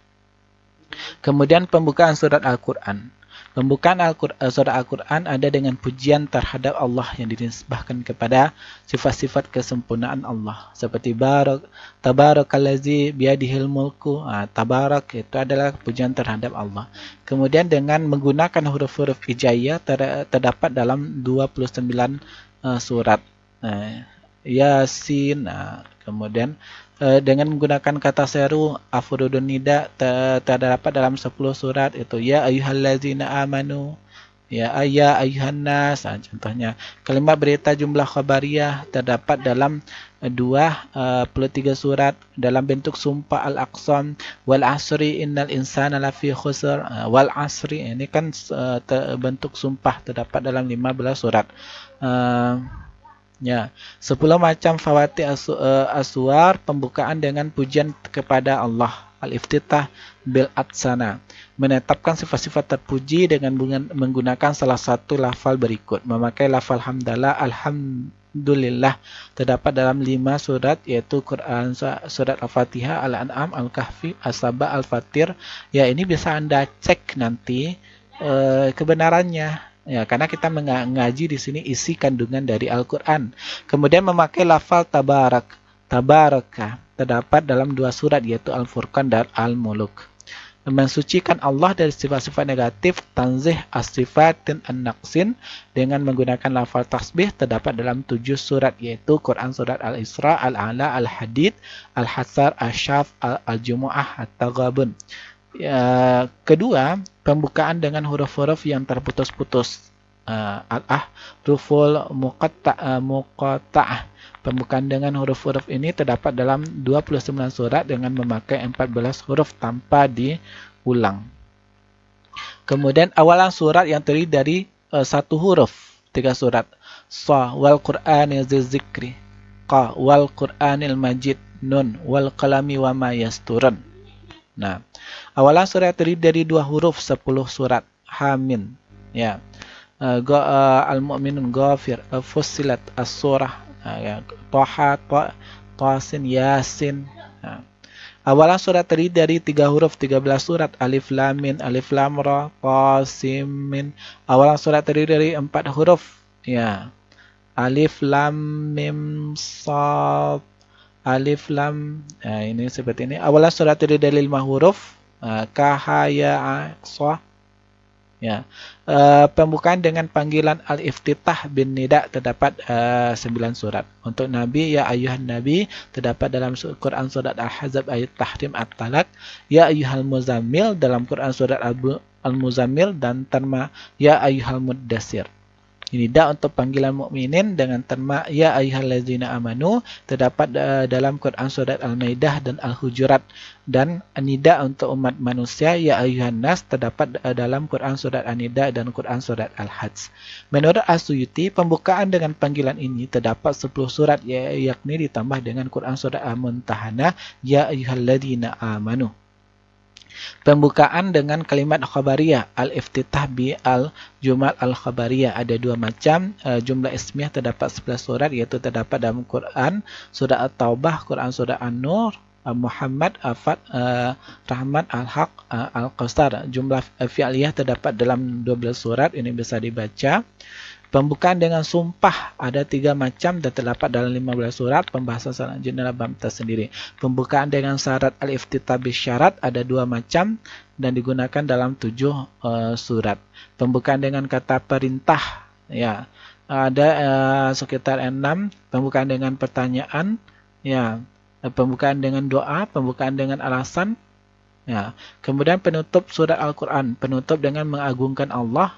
Kemudian pembukaan surat Al-Quran. Pembukaan surat Al-Quran ada dengan pujian terhadap Allah yang dinisbahkan kepada sifat-sifat kesempurnaan Allah. Seperti Tabarakallazi biyadihil mulku. Tabarak itu adalah pujian terhadap Allah. Kemudian dengan menggunakan huruf-huruf hijaiyah terdapat dalam 29 surat. Yasin. Kemudian dengan menggunakan kata seru afrodun nida terdapat dalam 10 surat, itu ya ayyuhallazina amanu, ya ayyuhan nas. Contohnya kalimat berita jumlah khabariyah terdapat dalam 23 surat dalam bentuk sumpah al-aqsam, wal asri innal insana lafi khusr. Wal asri ini kan bentuk sumpah terdapat dalam 15 surat. Ya, 10 macam fawati aswar, pembukaan dengan pujian kepada Allah. Al-iftitah bil atsana, menetapkan sifat-sifat terpuji dengan menggunakan salah satu lafal berikut. Memakai lafal hamdalah, alhamdulillah, terdapat dalam 5 surat, yaitu Quran, surat Al-Fatihah, Al-An'am, Al-Kahfi, As-Saba, Al-Fatir. Ya, ini bisa Anda cek nanti kebenarannya. Ya, karena kita mengaji di sini isi kandungan dari Al-Quran. Kemudian memakai lafal tabarak, tabaraka, terdapat dalam 2 surat, yaitu Al-Furqan dan Al-Muluk. Mensucikan Allah dari sifat-sifat negatif, tanzih as-sifatin an-naqsin, dengan menggunakan lafal tasbih, terdapat dalam 7 surat, yaitu Quran surat Al-Isra, Al-A'la, Al-Hadid, Al-Hasar, Al-Syaf, Al-Jumu'ah, At-Taghabun. Kedua, pembukaan dengan huruf-huruf yang terputus-putus. Al-ahruful muqatta'ah. Pembukaan dengan huruf-huruf ini terdapat dalam 29 surat dengan memakai 14 huruf tanpa diulang. Kemudian awalan surat yang terdiri dari 1 huruf, 3 surat. Sa wal Qur'anil zikri, Qa wal Qur'anil majid, Nun wal qalami wa ma yasturun. Nah, awalan surat terdiri dari 2 huruf, 10 surat. Hamim. Ya. Al-Mu'minun, Ghafir, Fussilat, As-Surah, ya, Toha, Tasin, Yasin. Awalan surat terdiri dari 3 huruf, 13 surat. Alif Lam Mim, Alif Lam Ra, Qasim Mim. Awalan surat terdiri dari 4 huruf. Ya. Alif Lam Mim Sad, Alif Lam. Ini seperti ini. Awalan surat terdiri dari 5 huruf. Kah, Ya, Sa. Ya, pembukaan dengan panggilan al-iftitah bin nida terdapat 9 surat. Untuk Nabi, ya ayuhan Nabi terdapat dalam Quran surat Al-Ahzab ayat Tahrim At-Talaq. Ya ayuhal muzammil dalam Quran surat Al-Muzammil, dan terma ya ayuhal muddassir. Nida untuk panggilan mukminin dengan terma ya ayyuhallazina amanu terdapat dalam Quran surat Al-Maidah dan Al-Hujurat, dan nida untuk umat manusia ya ayyuhan nas terdapat dalam Quran surat An-Nida dan Quran surat Al-Hajj. Menurut As-Suyuti, pembukaan dengan panggilan ini terdapat 10 surat, yakni ditambah dengan Quran surat Al-Mumtahanah ya ayyuhallazina amanu. Pembukaan dengan kalimat khabariyah, al-iftitah bi al-jumal al-khabariyah, ada 2 macam. Jumlah ismiyah terdapat 11 surat, yaitu terdapat dalam Quran surat At-Taubah, Quran surat An-Nur, Muhammad, Afat, Rahmat, Al-Haq, Al-Qasar. Jumlah fi'liyah terdapat dalam 12 surat, ini bisa dibaca. Pembukaan dengan sumpah ada 3 macam dan terdapat dalam 15 surat. Pembahasan selanjutnya dalam bab tersendiri. Pembukaan dengan syarat al-iftitah bisyarat ada 2 macam dan digunakan dalam 7 surat. Pembukaan dengan kata perintah, ya, ada sekitar 6. Pembukaan dengan pertanyaan, ya, pembukaan dengan doa, pembukaan dengan alasan, ya. Kemudian penutup surat Al-Quran, penutup dengan mengagungkan Allah,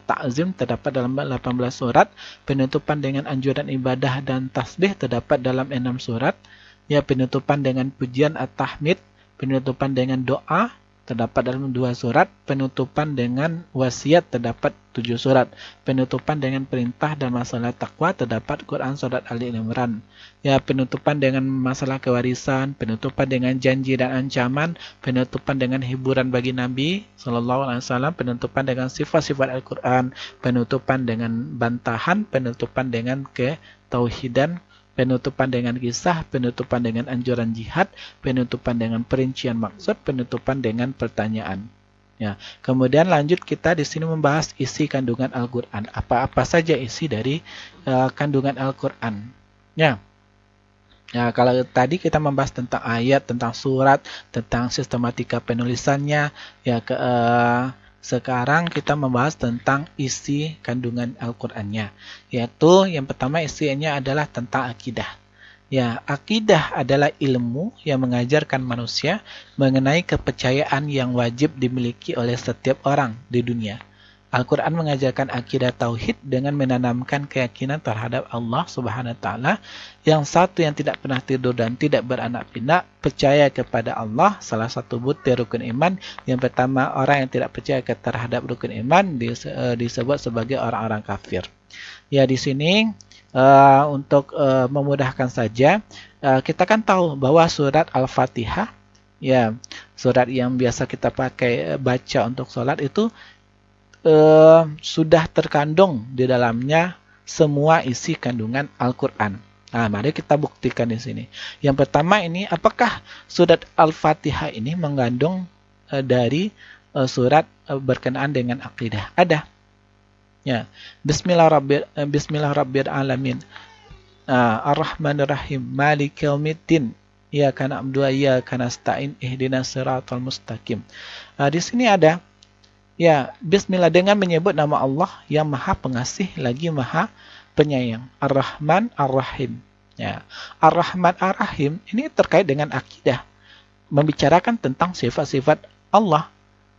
ta'zim terdapat dalam 18 surat. Penutupan dengan anjuran ibadah dan tasbih terdapat dalam 6 surat. Ya, penutupan dengan pujian at-tahmid, penutupan dengan doa terdapat dalam 2 surat. Penutupan dengan wasiat terdapat 7 surat. Penutupan dengan perintah dan masalah takwa terdapat Quran surat Ali Imran. Ya, penutupan dengan masalah kewarisan, penutupan dengan janji dan ancaman, penutupan dengan hiburan bagi Nabi SAW, penutupan dengan sifat-sifat Al-Quran, penutupan dengan bantahan, penutupan dengan ketauhidan, penutupan dengan kisah, penutupan dengan anjuran jihad, penutupan dengan perincian maksud, penutupan dengan pertanyaan. Ya, kemudian lanjut kita di sini membahas isi kandungan Al-Quran. Apa-apa saja isi dari kandungan Al-Quran. Ya. Ya, kalau tadi kita membahas tentang ayat, tentang surat, tentang sistematika penulisannya, ya, sekarang kita membahas tentang isi kandungan Al-Qur'annya, yaitu yang pertama isinya adalah tentang akidah. Ya, akidah adalah ilmu yang mengajarkan manusia mengenai kepercayaan yang wajib dimiliki oleh setiap orang di dunia. Al-Quran mengajarkan akidah tauhid dengan menanamkan keyakinan terhadap Allah Subhanahu wa Ta'ala yang satu, yang tidak pernah tidur dan tidak beranak pinak, percaya kepada Allah, salah satu butir rukun iman. Yang pertama, orang yang tidak percaya terhadap rukun iman disebut sebagai orang-orang kafir. Ya, di sini untuk memudahkan saja, kita kan tahu bahwa surat Al-Fatihah, ya, surat yang biasa kita pakai baca untuk sholat itu sudah terkandung di dalamnya semua isi kandungan Al-Quran. Nah, mari kita buktikan di sini. Yang pertama ini, apakah surat Al-Fatihah ini mengandung dari surat berkenaan dengan akidah? Ada. Ya, Bismillahirrahmanirrahim. Ar-Rahmanir-Rahim. Maliki yaumiddin. Iyyaka na'budu wa iyyaka nasta'in. Ihdinas siratal mustaqim. Di sini ada, ya, Bismillah dengan menyebut nama Allah yang Maha Pengasih lagi Maha Penyayang. Ar-Rahman Ar-Rahim. Ya, Ar-Rahman Ar-Rahim ini terkait dengan akidah, membicarakan tentang sifat-sifat Allah.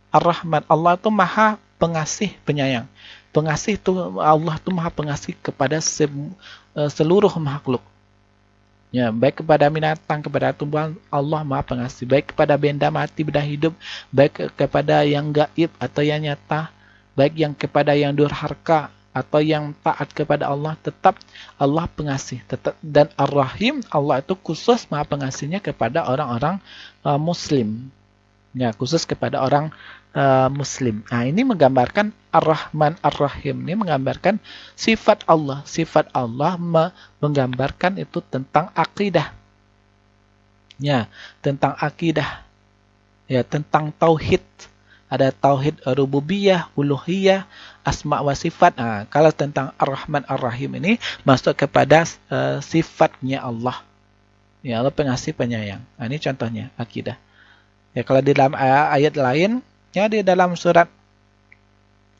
Ar-Rahman, Allah itu Maha Pengasih Penyayang. Pengasih itu, Allah itu Maha Pengasih kepada seluruh makhluk. Ya, baik kepada binatang, kepada tumbuhan, Allah Maha Pengasih. Baik kepada benda mati, benda hidup, baik kepada yang gaib atau yang nyata, baik yang kepada yang durhaka atau yang taat kepada Allah, tetap Allah pengasih. Dan Ar-Rahim, Allah itu khusus Maha Pengasihnya kepada orang-orang Muslim. Ya, khusus kepada orang Muslim. Nah, ini menggambarkan Ar-Rahman Ar-Rahim. Ini menggambarkan sifat Allah. Sifat Allah menggambarkan itu tentang akidah. Ya, tentang akidah. Ya, tentang tauhid. Ada tauhid rububiyah, uluhiyah, asma wa sifat. Nah, kalau tentang Ar-Rahman Ar-Rahim ini masuk kepada sifatnya Allah. Ya, Allah pengasih penyayang. Nah, ini contohnya akidah. Ya, kalau di dalam ayat lain, ya di dalam surat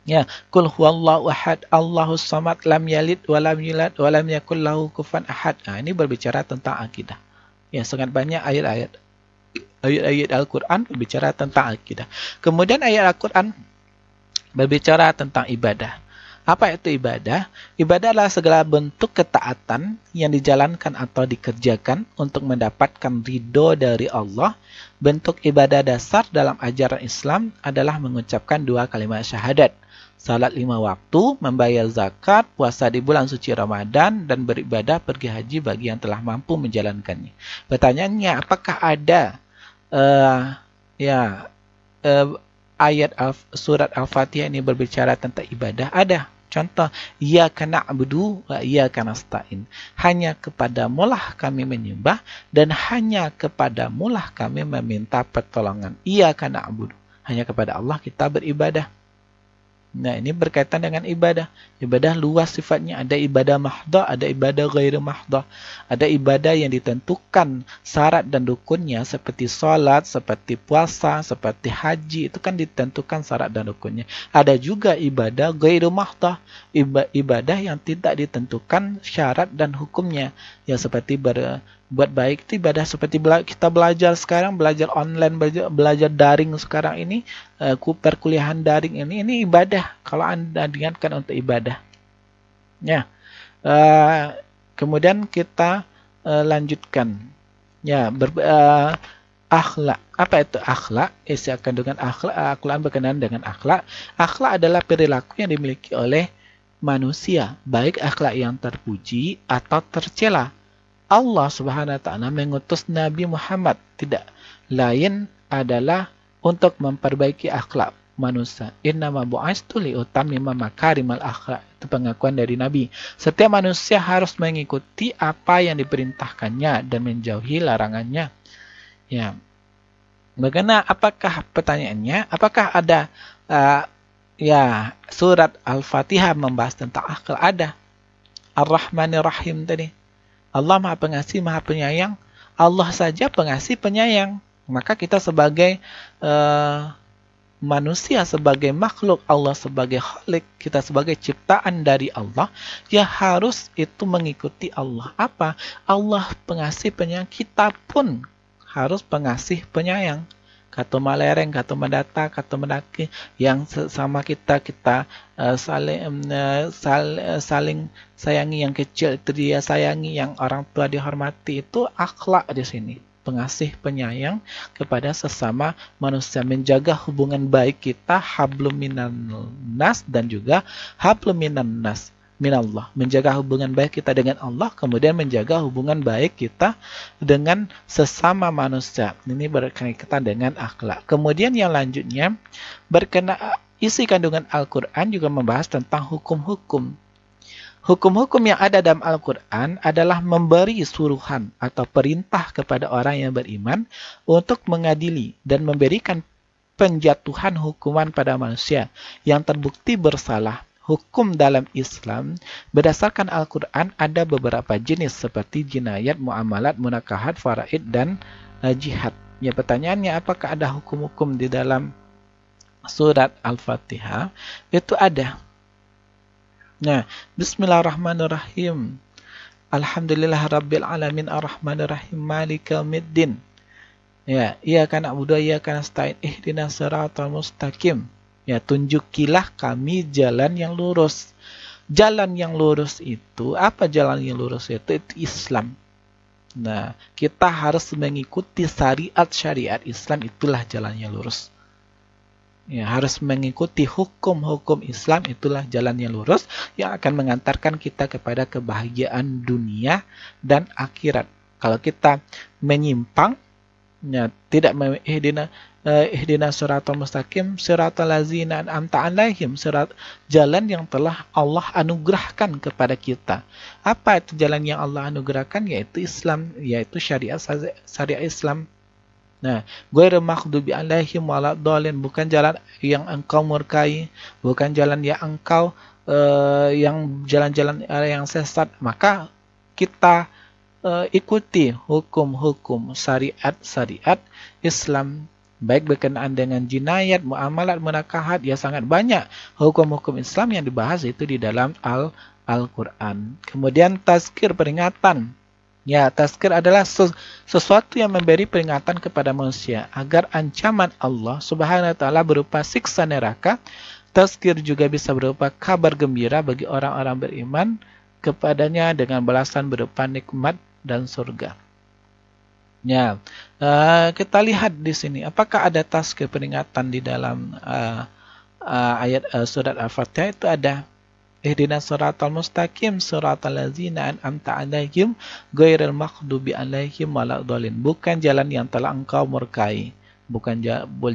ya, Qul huwallahu ahad, Allahus samad, lam yalid wa lam yulad wa lam yakul lahu kufuwan ahad. Nah, ini berbicara tentang akidah. Ya, sangat banyak ayat-ayat Al-Quran berbicara tentang akidah. Kemudian ayat Al-Quran berbicara tentang ibadah. Apa itu ibadah? Ibadah adalah segala bentuk ketaatan yang dijalankan atau dikerjakan untuk mendapatkan ridho dari Allah. Bentuk ibadah dasar dalam ajaran Islam adalah mengucapkan 2 kalimat syahadat. Salat 5 waktu, membayar zakat, puasa di bulan suci Ramadan, dan beribadah pergi haji bagi yang telah mampu menjalankannya. Pertanyaannya, apakah ada ayat surat Al-Fatihah ini berbicara tentang ibadah? Ada. Contoh, iyyaka na'budu wa iyyaka nasta'in. Hanya kepadamulah kami menyembah dan hanya kepadamulah kami meminta pertolongan. Iyyaka na'budu. Hanya kepada Allah kita beribadah. Nah, ini berkaitan dengan ibadah. Ibadah luas sifatnya. Ada ibadah mahdah, ada ibadah ghairu mahdah. Ada ibadah yang ditentukan syarat dan rukunnya seperti sholat, seperti puasa, seperti haji. Itu kan ditentukan syarat dan rukunnya. Ada juga ibadah ghairu mahdah. Ibadah yang tidak ditentukan syarat dan hukumnya. Ya, seperti buat baik itu ibadah seperti kita belajar sekarang, belajar online, belajar daring sekarang ini, perkuliahan daring ini ibadah kalau Anda niatkan untuk ibadah. Ya, kemudian kita lanjutkan. Ya, akhlak. Apa itu akhlak? Isi kandungan akhlak. Al-Quran berkenaan dengan akhlak. Akhlak adalah perilaku yang dimiliki oleh manusia, baik akhlak yang terpuji atau tercela. Allah Subhanahu wa taala mengutus Nabi Muhammad tidak lain adalah untuk memperbaiki akhlak manusia. Innama bu'astu liutammima makarimal akhlak. Itu pengakuan dari Nabi. Setiap manusia harus mengikuti apa yang diperintahkannya dan menjauhi larangannya. Ya. Bagaimana? Apakah pertanyaannya? Apakah ada surat Al-Fatihah membahas tentang akhlak? Ada. Ar-Rahmanir Rahim tadi. Allah Maha Pengasih, Maha Penyayang. Allah saja pengasih, penyayang. Maka kita sebagai manusia, sebagai makhluk Allah, sebagai khalik, kita sebagai ciptaan dari Allah, ya harus itu mengikuti Allah. Apa? Allah pengasih, penyayang. Kita pun harus pengasih, penyayang. Kata malereng, kata mendata, kata mendaki, yang sama kita saling sayangi, yang kecil itu dia sayangi, yang orang tua dihormati, itu akhlak di sini. Pengasih, penyayang kepada sesama manusia, menjaga hubungan baik kita, hablum minan nas dan juga hablum minan nas minallah, menjaga hubungan baik kita dengan Allah, kemudian menjaga hubungan baik kita dengan sesama manusia. Ini berkaitan dengan akhlak. Kemudian yang lanjutnya, isi kandungan Al-Quran juga membahas tentang hukum-hukum. Hukum-hukum yang ada dalam Al-Quran adalah memberi suruhan atau perintah kepada orang yang beriman untuk mengadili dan memberikan penjatuhan hukuman pada manusia yang terbukti bersalah. Hukum dalam Islam berdasarkan Al-Quran ada beberapa jenis seperti jinayat, muamalat, munakahat, faraid, dan jihad. Ya, pertanyaannya apakah ada hukum-hukum di dalam surat Al-Fatihah? Itu ada. Nah, Bismillahirrahmanirrahim. Alhamdulillah Rabbil Alamin Ar-Rahmanirrahim Maliki Yaumiddin. Ya, iyyaka na'budu wa iyyaka nasta'in ihdinas siratal mustaqim. Ya, tunjukilah kami jalan yang lurus. Jalan yang lurus itu, apa jalan yang lurus itu? Itu Islam. Nah, kita harus mengikuti syariat Islam, itulah jalan yang lurus. Ya, harus mengikuti hukum-hukum Islam, itulah jalan yang lurus yang akan mengantarkan kita kepada kebahagiaan dunia dan akhirat. Kalau kita menyimpang, ya, tidak ihdinas siratal mustaqim siratal ladzina an'amta 'alaihim, jalan yang telah Allah anugerahkan kepada kita. Apa itu jalan yang Allah anugerahkan? Yaitu Islam, yaitu syariat Islam. Nah, ghairil maghdubi 'alaihim waladdallin, bukan jalan yang engkau murkai, bukan jalan yang engkau yang jalan-jalan yang sesat. Maka kita ikuti hukum-hukum syariat Islam, baik berkenaan dengan jinayat, muamalat, munakahat, ya sangat banyak hukum-hukum Islam yang dibahas itu di dalam Al-Quran. Kemudian tazkir, peringatan. Ya, tazkir adalah sesuatu yang memberi peringatan kepada manusia agar ancaman Allah Subhanahu wa taala berupa siksa neraka. Tazkir juga bisa berupa kabar gembira bagi orang-orang beriman kepadanya dengan balasan berupa nikmat dan surga. Ya, kita lihat di sini apakah ada tazkir, peringatan di dalam ayat surat Al-Fatihah. Itu ada ihdinas siratal mustaqim siratal ladzina an'amta 'alaihim ghairil maghdubi 'alaihim waladdallin, bukan jalan yang telah engkau murkai, bukan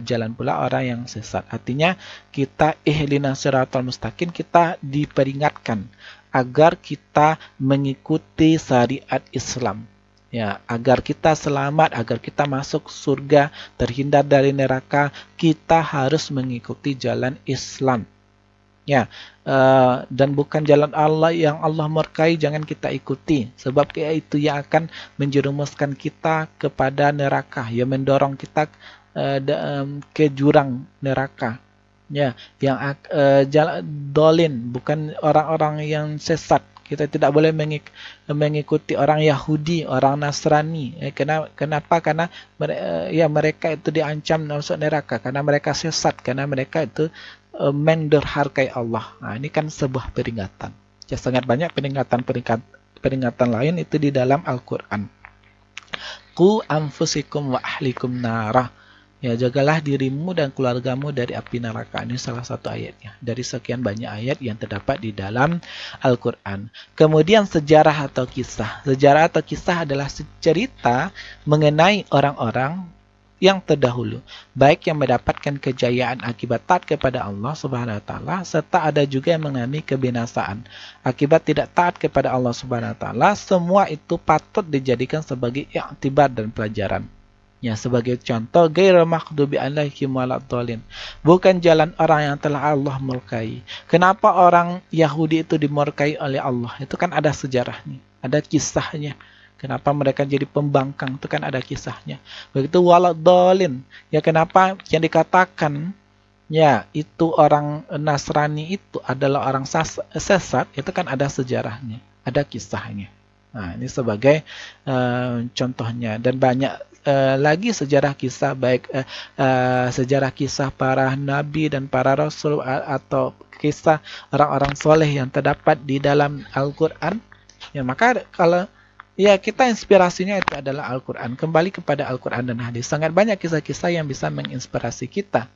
jalan pula orang yang sesat. Artinya kita ihdinas siratal mustaqim, kita diperingatkan agar kita mengikuti syariat Islam. Ya, agar kita selamat, agar kita masuk surga, terhindar dari neraka, kita harus mengikuti jalan Islam. Ya, dan bukan jalan Allah yang Allah murkai, jangan kita ikuti, sebab itu yang akan menjerumuskan kita kepada neraka, yang mendorong kita ke jurang neraka. Ya, yang jalan dolin, bukan orang-orang yang sesat. Kita tidak boleh mengikuti orang Yahudi, orang Nasrani. Kenapa? Karena mereka itu diancam masuk neraka karena mereka sesat, karena mereka itu mendurhakai Allah. Nah, ini kan sebuah peringatan. Ya, sangat banyak peringatan lain itu di dalam Al-Quran. Qu anfusikum wa ahlikum nara. Ya, jagalah dirimu dan keluargamu dari api neraka. Ini salah satu ayatnya dari sekian banyak ayat yang terdapat di dalam Al-Quran. Kemudian sejarah atau kisah. Sejarah atau kisah adalah cerita mengenai orang-orang yang terdahulu, baik yang mendapatkan kejayaan akibat taat kepada Allah Subhanahu wa taala, serta ada juga yang mengalami kebinasaan akibat tidak taat kepada Allah Subhanahu wa taala. Semua itu patut dijadikan sebagai i'tibar dan pelajaran. Ya, sebagai contoh, ghairil maghdubi 'alaihim waladdallin, bukan jalan orang yang telah Allah murkai. Kenapa orang Yahudi itu dimurkai oleh Allah? Itu kan ada sejarahnya, ada kisahnya. Kenapa mereka jadi pembangkang? Itu kan ada kisahnya. Begitu waladdallin. Ya, kenapa yang dikatakan ya itu orang Nasrani itu adalah orang sesat? Itu kan ada sejarahnya, ada kisahnya. Nah, ini sebagai contohnya, dan banyak lagi sejarah kisah, baik sejarah kisah para nabi dan para rasul atau kisah orang-orang soleh yang terdapat di dalam Al-Quran. Ya, maka kalau ya kita inspirasinya itu adalah Al-Quran, kembali kepada Al-Quran dan hadis. Sangat banyak kisah-kisah yang bisa menginspirasi kita,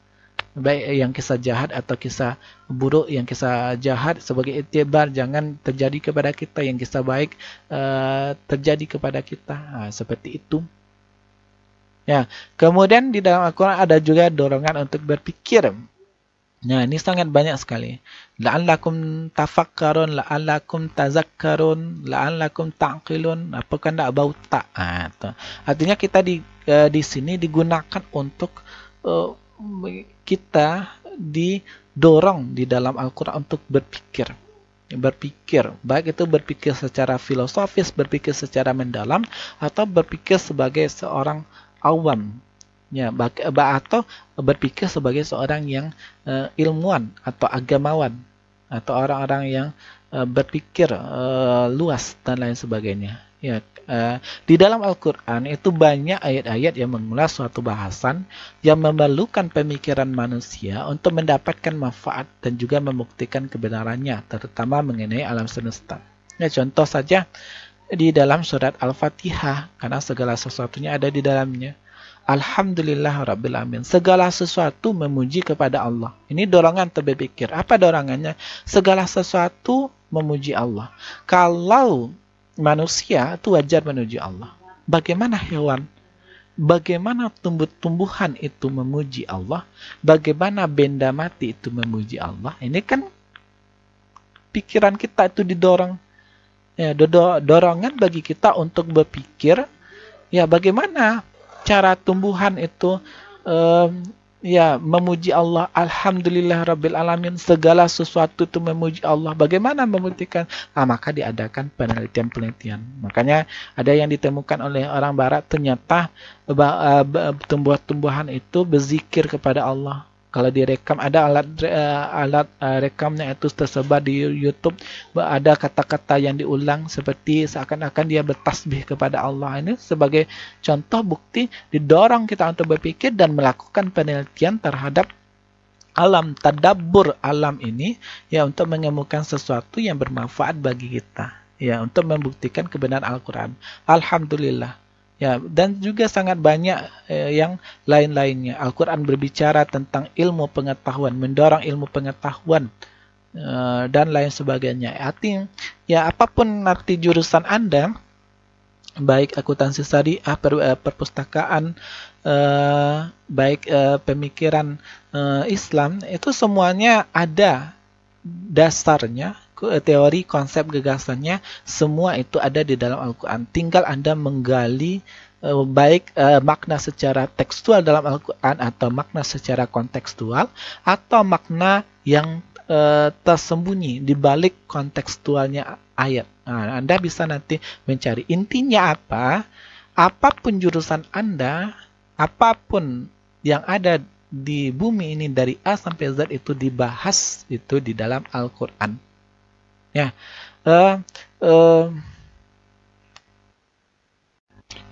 baik yang kisah jahat atau kisah buruk. Yang kisah jahat sebagai iktibar, jangan terjadi kepada kita. Yang kisah baik terjadi kepada kita. Nah, seperti itu. Ya, kemudian di dalam Al-Quran ada juga dorongan untuk berpikir. Nah, ini sangat banyak sekali. La'allakum tafakkarun, la'allakum tazakkarun, la'allakum ta'qilun. Apakah tidak bau tak? Artinya kita di sini digunakan untuk kita didorong di dalam Al-Quran untuk berpikir. Baik itu berpikir secara filosofis, berpikir secara mendalam, atau berpikir sebagai seorang awam. Ya, atau berpikir sebagai seorang yang ilmuwan atau agamawan, atau orang-orang yang berpikir luas dan lain sebagainya. Ya, di dalam Al-Quran itu banyak ayat-ayat yang mengulas suatu bahasan yang memerlukan pemikiran manusia untuk mendapatkan manfaat dan juga membuktikan kebenarannya, terutama mengenai alam semesta. Ya, contoh saja di dalam surat Al-Fatihah, karena segala sesuatunya ada di dalamnya. Alhamdulillah Rabbil Alamin. Segala sesuatu memuji kepada Allah. Ini dorongan untuk berpikir. Apa dorongannya? Segala sesuatu memuji Allah. Kalau manusia itu wajar memuji Allah, bagaimana hewan? bagaimana tumbuh-tumbuhan itu memuji Allah, bagaimana benda mati itu memuji Allah. Ini kan pikiran kita itu didorong, ya, dorongan bagi kita untuk berpikir, ya, bagaimana cara tumbuhan itu ya memuji Allah. Alhamdulillah Rabbil Alamin, segala sesuatu itu memuji Allah. Bagaimana membuktikan? Maka diadakan penelitian-penelitian. Makanya ada yang ditemukan oleh orang barat, ternyata tumbuh-tumbuhan itu berzikir kepada Allah. Kalau direkam, ada alat rekamnya itu tersebar di YouTube, ada kata-kata yang diulang seperti seakan-akan dia bertasbih kepada Allah. Ini sebagai contoh bukti didorong kita untuk berpikir dan melakukan penelitian terhadap alam, tadabbur alam ini, ya, untuk menemukan sesuatu yang bermanfaat bagi kita, ya, untuk membuktikan kebenaran Al-Quran. Alhamdulillah. Ya, dan juga sangat banyak yang lain-lainnya. Al-Quran berbicara tentang ilmu pengetahuan, mendorong ilmu pengetahuan, dan lain sebagainya. Artinya, ya, apapun nanti jurusan Anda, baik akuntansi syariah, perpustakaan, baik pemikiran Islam, itu semuanya ada dasarnya. Teori, konsep, gagasannya, semua itu ada di dalam Al-Quran. Tinggal Anda menggali baik makna secara tekstual dalam Al-Quran, atau makna secara kontekstual, atau makna yang tersembunyi di balik kontekstualnya ayat. Nah, Anda bisa nanti mencari intinya apa. Apapun jurusan Anda, apapun yang ada di bumi ini dari A sampai Z itu dibahas itu di dalam Al-Quran. Ya,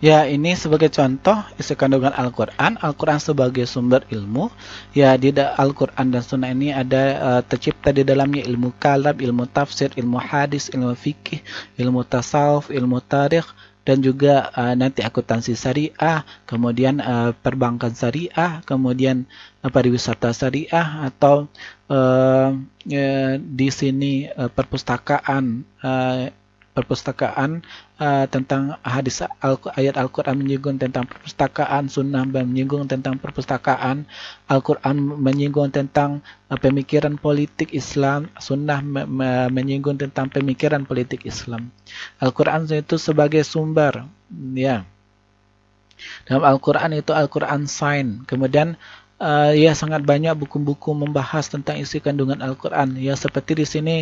ya, ini sebagai contoh isi kandungan Al-Quran. Al-Quran sebagai sumber ilmu. Ya, di Al-Quran dan Sunnah ini ada tercipta di dalamnya ilmu kalam, ilmu tafsir, ilmu hadis, ilmu fikih, ilmu tasawuf, ilmu tarikh, dan juga nanti akuntansi syariah, kemudian perbankan syariah, kemudian pariwisata syariah, atau di sini perpustakaan tentang hadis ayat Al-Quran menyinggung tentang perpustakaan, Sunnah menyinggung tentang perpustakaan, Al-Quran menyinggung tentang pemikiran politik Islam, Sunnah menyinggung tentang pemikiran politik Islam. Al-Quran itu sebagai sumber, ya. Dalam Al-Quran itu Al-Quran Sign. Kemudian ya, sangat banyak buku-buku membahas tentang isi kandungan Al-Quran. Ya, seperti di sini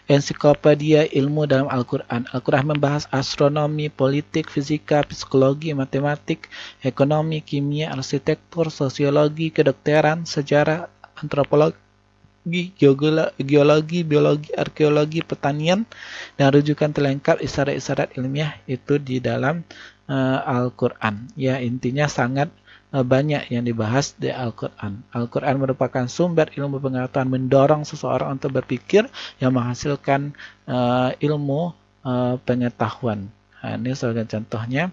ensiklopedia ilmu dalam Al-Quran. Al-Quran membahas astronomi, politik, fisika, psikologi, matematik, ekonomi, kimia, arsitektur, sosiologi, kedokteran, sejarah, antropologi, geologi, biologi, arkeologi, pertanian, dan rujukan terlengkap isyarat-isyarat ilmiah itu di dalam Al-Quran. Ya, intinya sangat banyak yang dibahas di Al-Quran. Al-Quran merupakan sumber ilmu pengetahuan, mendorong seseorang untuk berpikir yang menghasilkan ilmu pengetahuan. Nah, ini sebagai contohnya.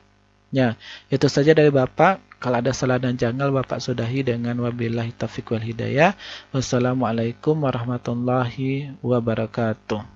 Ya, itu saja dari Bapak. Kalau ada salah dan janggal, Bapak sudahi dengan wabillahi taufiq wal hidayah. Wassalamualaikum warahmatullahi wabarakatuh.